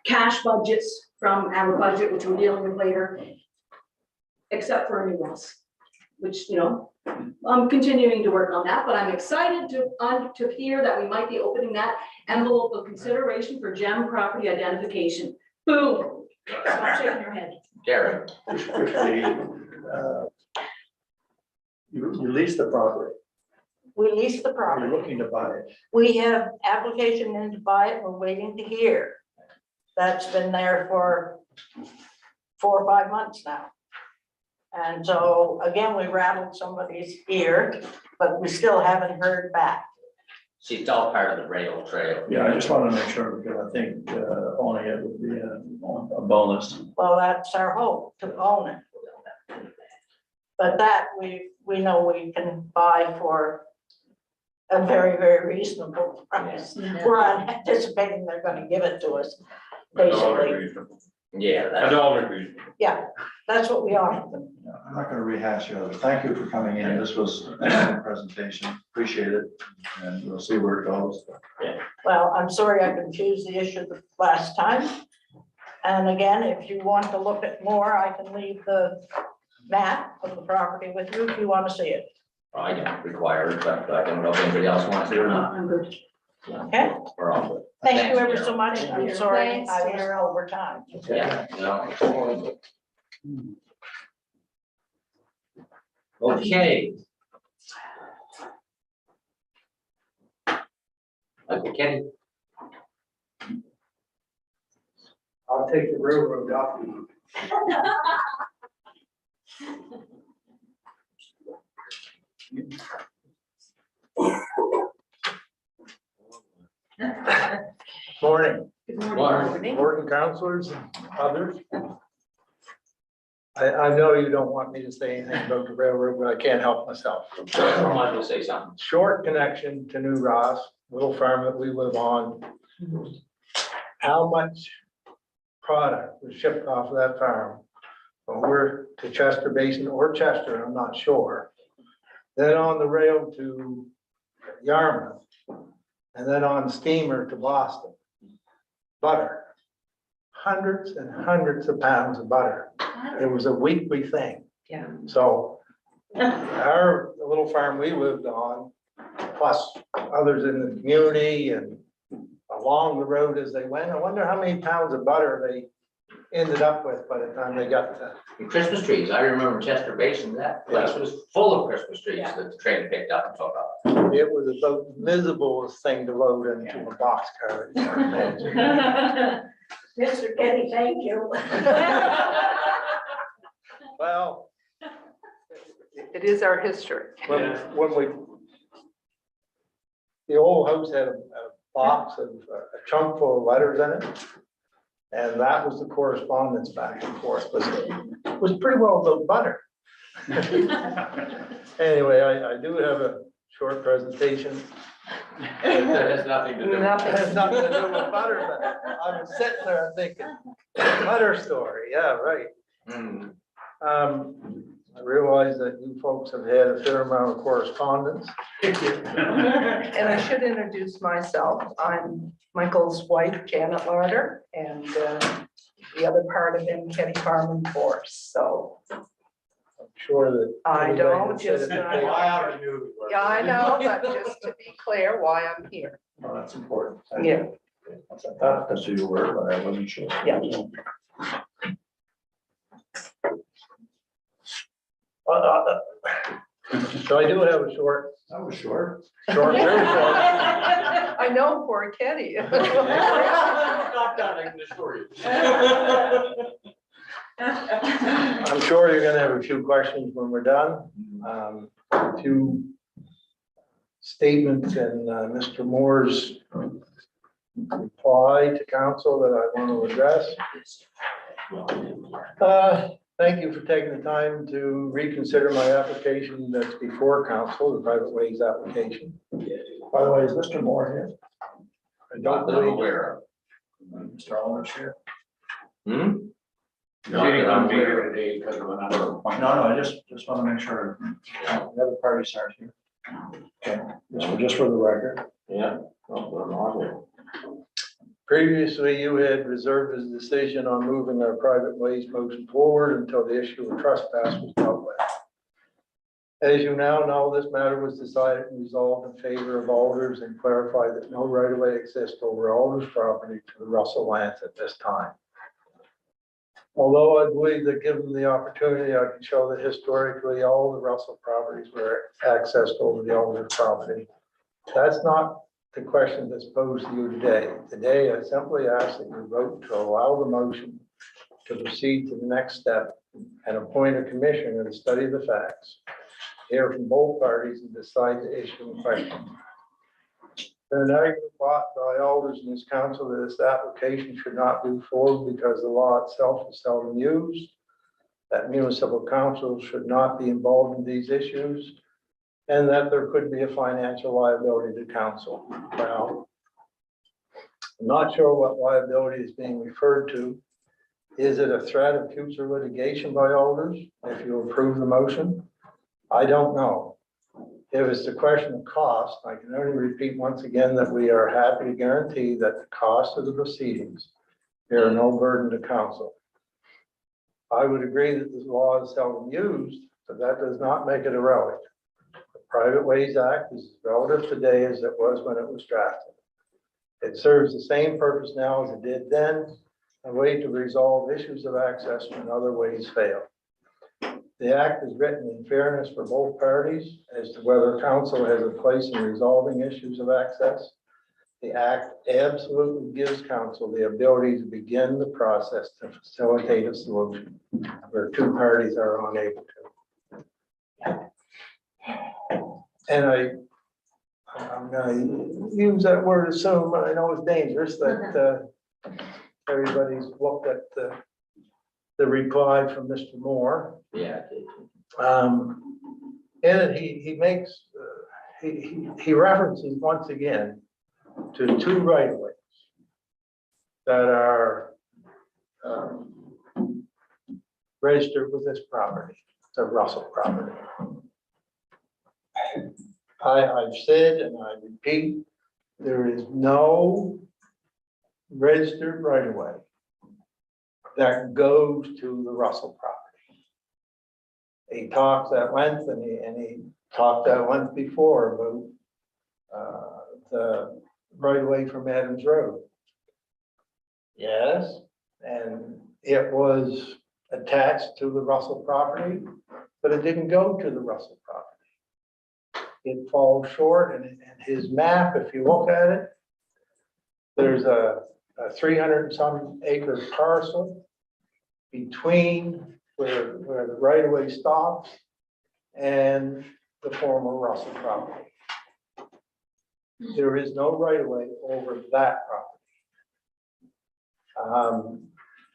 cash budgets from our budget, which we're dealing with later, except for New Ross, which, you know, I'm continuing to work on that, but I'm excited to hear that we might be opening that envelope of consideration for gem property identification. Boom. Stop shaking your head. Derek, Just quickly, you lease the property, We lease the you're property. looking to buy it. We have application in to buy it. We're waiting to hear. That's been there for 4 or 5 months now. And so again, we rattled somebody's ear, but we still haven't heard back. see, it's all part of the rail trail. Yeah, I just want to make sure, because I think owning it would be a bonus. Well, that's our hope, to own it. But that we know we can buy for a very, very reasonable price. We're anticipating they're gonna give it to us, basically. Yeah, A that's, dollar reasonable. Yeah, that's what we offer them. Yeah, I'm not going to rehash the other. Thank you for coming in. This was an excellent presentation. Appreciate it. And we'll see where it goes. Well, I'm sorry I confused the issue the last time. And again, if you want to look at more, I can leave the map of the property with you if you want to see it. I don't require it, but I don't know if anybody else wants it or not. I'm good. Okay? We're all good. Thank you Thanks, ever Carol. so much. Thank I'm you. sorry Thanks, I was Carol. over time. Yeah, no. Okay. Okay, Kenny, I'll take the railroad off. Morning, Good morning. Morning. board and counselors and others. I know you don't want me to say anything about the railroad, but I can't help myself. I wanted to say something. Short connection to New Ross, little farm that we live on. How much product was shipped off of that farm over to Chester Basin or Chester, I'm not sure. Then on the rail to Yarmouth, and then on steamer to Boston. Butter, hundreds and hundreds of pounds of butter. It was a weekly thing. Yeah. So our little farm we lived on, plus others in the community and along the road as they went, I wonder how many pounds of butter they ended up with by the time they got to. Christmas trees, I remember Chester Basin, that place was full of Christmas trees that the train picked up and took off. It was about the visiblest thing to load into a boxcar. you can imagine. Mr. Kenny, thank you. Well, It is our history. when we, the old house had a box of a chunk full of letters in it. And that was the correspondence back and forth, it was pretty well about butter. Anyway, I do have a short presentation. That has nothing to do. It has nothing to do with butter, but I was sitting there thinking, butter story, yeah, right. Mm. I realize that you folks have had a fair amount of correspondence. And I should introduce myself. I'm Michael's wife, Janet Larder, and the other part of him, Kenny Farman Force. So I'm sure that. I don't just, everybody would say- yeah, I know, but just to be clear why I'm here. Oh, that's important. Yeah. I thought that's who you were, but I wasn't sure. Yeah. So I do have a short, That was short. very short. I know poor Kenny. Not done in the story. I'm sure you're gonna have a few questions when we're done. A few statements in Mr. Moore's reply to council that I want to address. Thank you for taking the time to reconsider my application that's before council, the private ways application. By the way, is Mr. Moore here? I Not don't that I'm believe, aware of. Mr. Allmer's here? Hmm? He couldn't be here today because of another appointment. No, I just want to make sure the other parties aren't here. Okay, just for the record. Yeah. Well, we're not here. previously you had reserved a decision on moving our private ways motion forward until the issue of trespass was dealt with. As you now know, this matter was decided and resolved in favor of Alders and clarified that no right of way exists over Alders property to the Russell lands at this time. Although I believe that given the opportunity, I can show that historically all the Russell properties were accessed over the Alders property. That's not the question that's posed to you today. Today, I simply ask that you vote to allow the motion to proceed to the next step and appoint a commissioner to study the facts, hear from both parties and decide the issue in question. An argument brought by Alders and his council that this application should not move forward because the law itself is seldom used, that municipal council should not be involved in these issues, and that there could be a financial liability to council. Well, I'm not sure what liability is being referred to. Is it a threat of future litigation by Alders if you approve the motion? I don't know. If it's the question of cost, I can only repeat once again that we are happy to guarantee that the cost of the proceedings bear no burden to council. I would agree that this law is seldom used, but that does not make it irrelevant. The Private Ways Act is as relative today as it was when it was drafted. It serves the same purpose now as it did then, a way to resolve issues of access when other ways fail. The act is written in fairness for both parties as to whether council has a place in resolving issues of access. The act absolutely gives council the ability to begin the process to facilitate a solution where two parties are unable to. And I I'm gonna use that word assume, but I know it's dangerous, that, everybody's looked at the reply from Mr. Moore. Yeah. In it, he makes, he references once again to two right-of-ways that are registered with this property, the Russell property. I've said and I repeat, there is no registered right-of-way that goes to the Russell property. He talks at length and he talked at length before about the right-of-way from Adams Road. Yes, and it was attached to the Russell property, but it didn't go to the Russell property. It falls short, and his map, if you look at it, there's a 300 and some acre parcel between where the right of way stops and the former Russell property. There is no right of way over that property.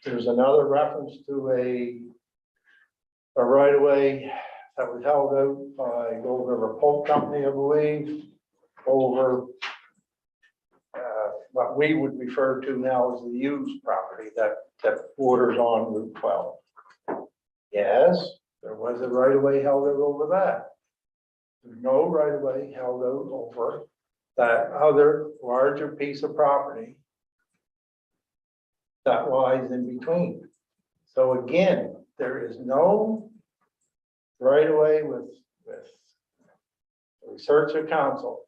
There's another reference to a right of way that was held out by Gold River Pulp Company, I believe, over what we would refer to now as the used property that borders on Route 12. Yes, there was a right of way held out over that. There's no right of way held out over that other larger piece of property that lies in between. So again, there is no right away with the researcher council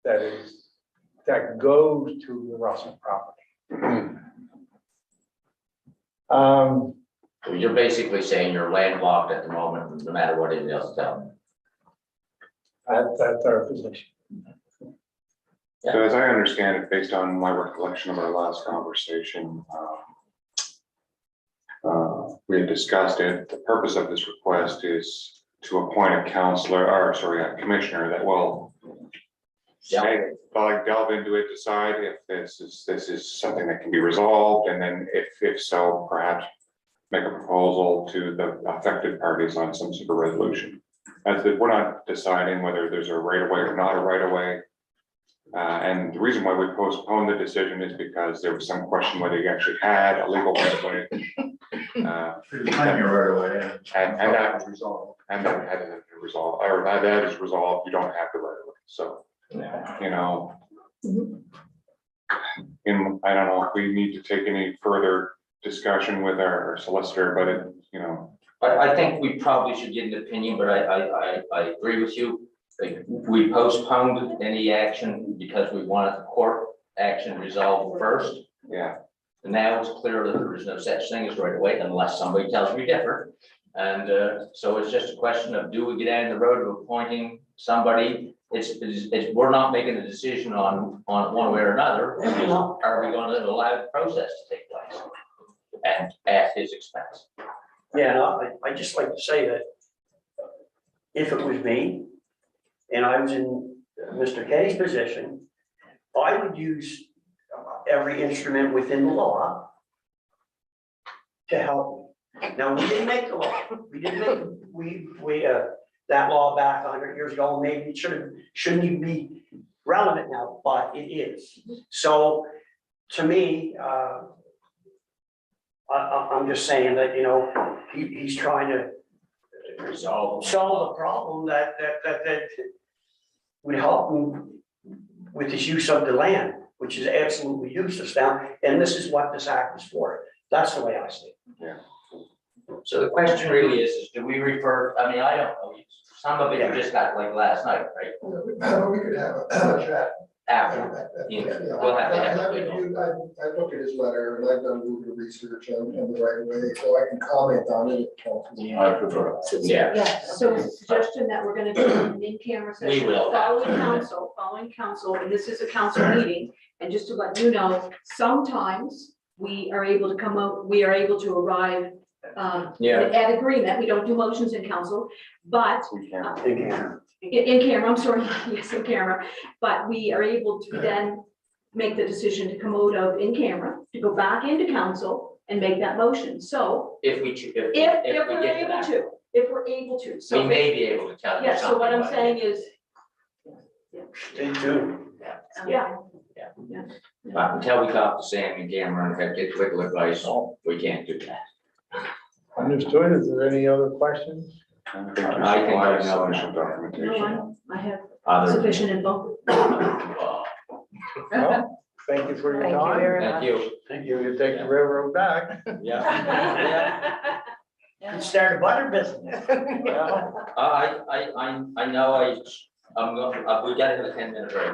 that goes to the Russell property. So you're basically saying you're landlocked at the moment, no matter what anybody else tells you. That's our position. So as I understand it, based on my recollection of our last conversation, we had discussed it. The purpose of this request is to appoint a counselor, or sorry, a commissioner that will delve into it, decide if this is something that can be resolved, and then if so, perhaps make a proposal to the affected parties on some sort of resolution. As that we're not deciding whether there's a right of way or not a right of way. And the reason why we postponed the decision is because there was some question whether you actually had a legal right of way. There's plenty of right away. And that was resolved. And that had to be resolved, or that is resolved, you don't have the right of way. So, you know, I don't know if we need to take any further discussion with our solicitor, but it, you know. I think we probably should get an opinion, but I agree with you. Like, we postponed any action because we wanted the court action resolved first. Yeah. And now it's clear that there is no such thing as right away unless somebody tells me different. And so it's just a question of, do we get down the road of appointing somebody? It's we're not making a decision on one way or another. Are we going to allow the process to take place and at his expense? Yeah, no, I just like to say that if it was me and I was in Mr. Kenny's position, I would use every instrument within the law to help me. Now, we didn't make the law. We didn't make, that law back 100 years ago, maybe it shouldn't even be relevant now, but it is. So to me, I'm just saying that, you know, he's trying to solve a problem that would help him with his use of the land, which is absolutely useless now. And this is what this act is for. That's the way I see it. Yeah. So the question really is do we refer, I mean, I don't know, some of it you just got like last night, right? We could have a chat. After, we'll have to have I a reviewed, I looked at his letter and I've done a little bit of research on the right of way, so I can comment on it. I prefer. Yeah. Yeah, so suggestion that we're gonna do an in-camera We session will. following council, and this is a council meeting. And just to let you know, sometimes we are able to come out, we are able to arrive Yeah. at agreement. We don't do motions in council, but We can. in camera, I'm sorry, yes, in camera, but we are able to then make the decision to come out of in camera, to go back into council and make that motion. So If we, if if we we're get to able that, to, if we're able to, so. we may be able to tell you Yeah, so what I'm something, saying is, Stay tuned. yeah, but until we talk to Sam and Cameron, and get legal advice, we can't do that. Understood. Is there any other questions? I think you I think I supplied know sufficient now. documentation. I have Other. sufficient info. Well, thank you for your Thank you time. very Thank much. you. Thank You can take the railroad back. Yeah. You start a butter business. Well, I know I'm going, we gotta have a 10-minute break.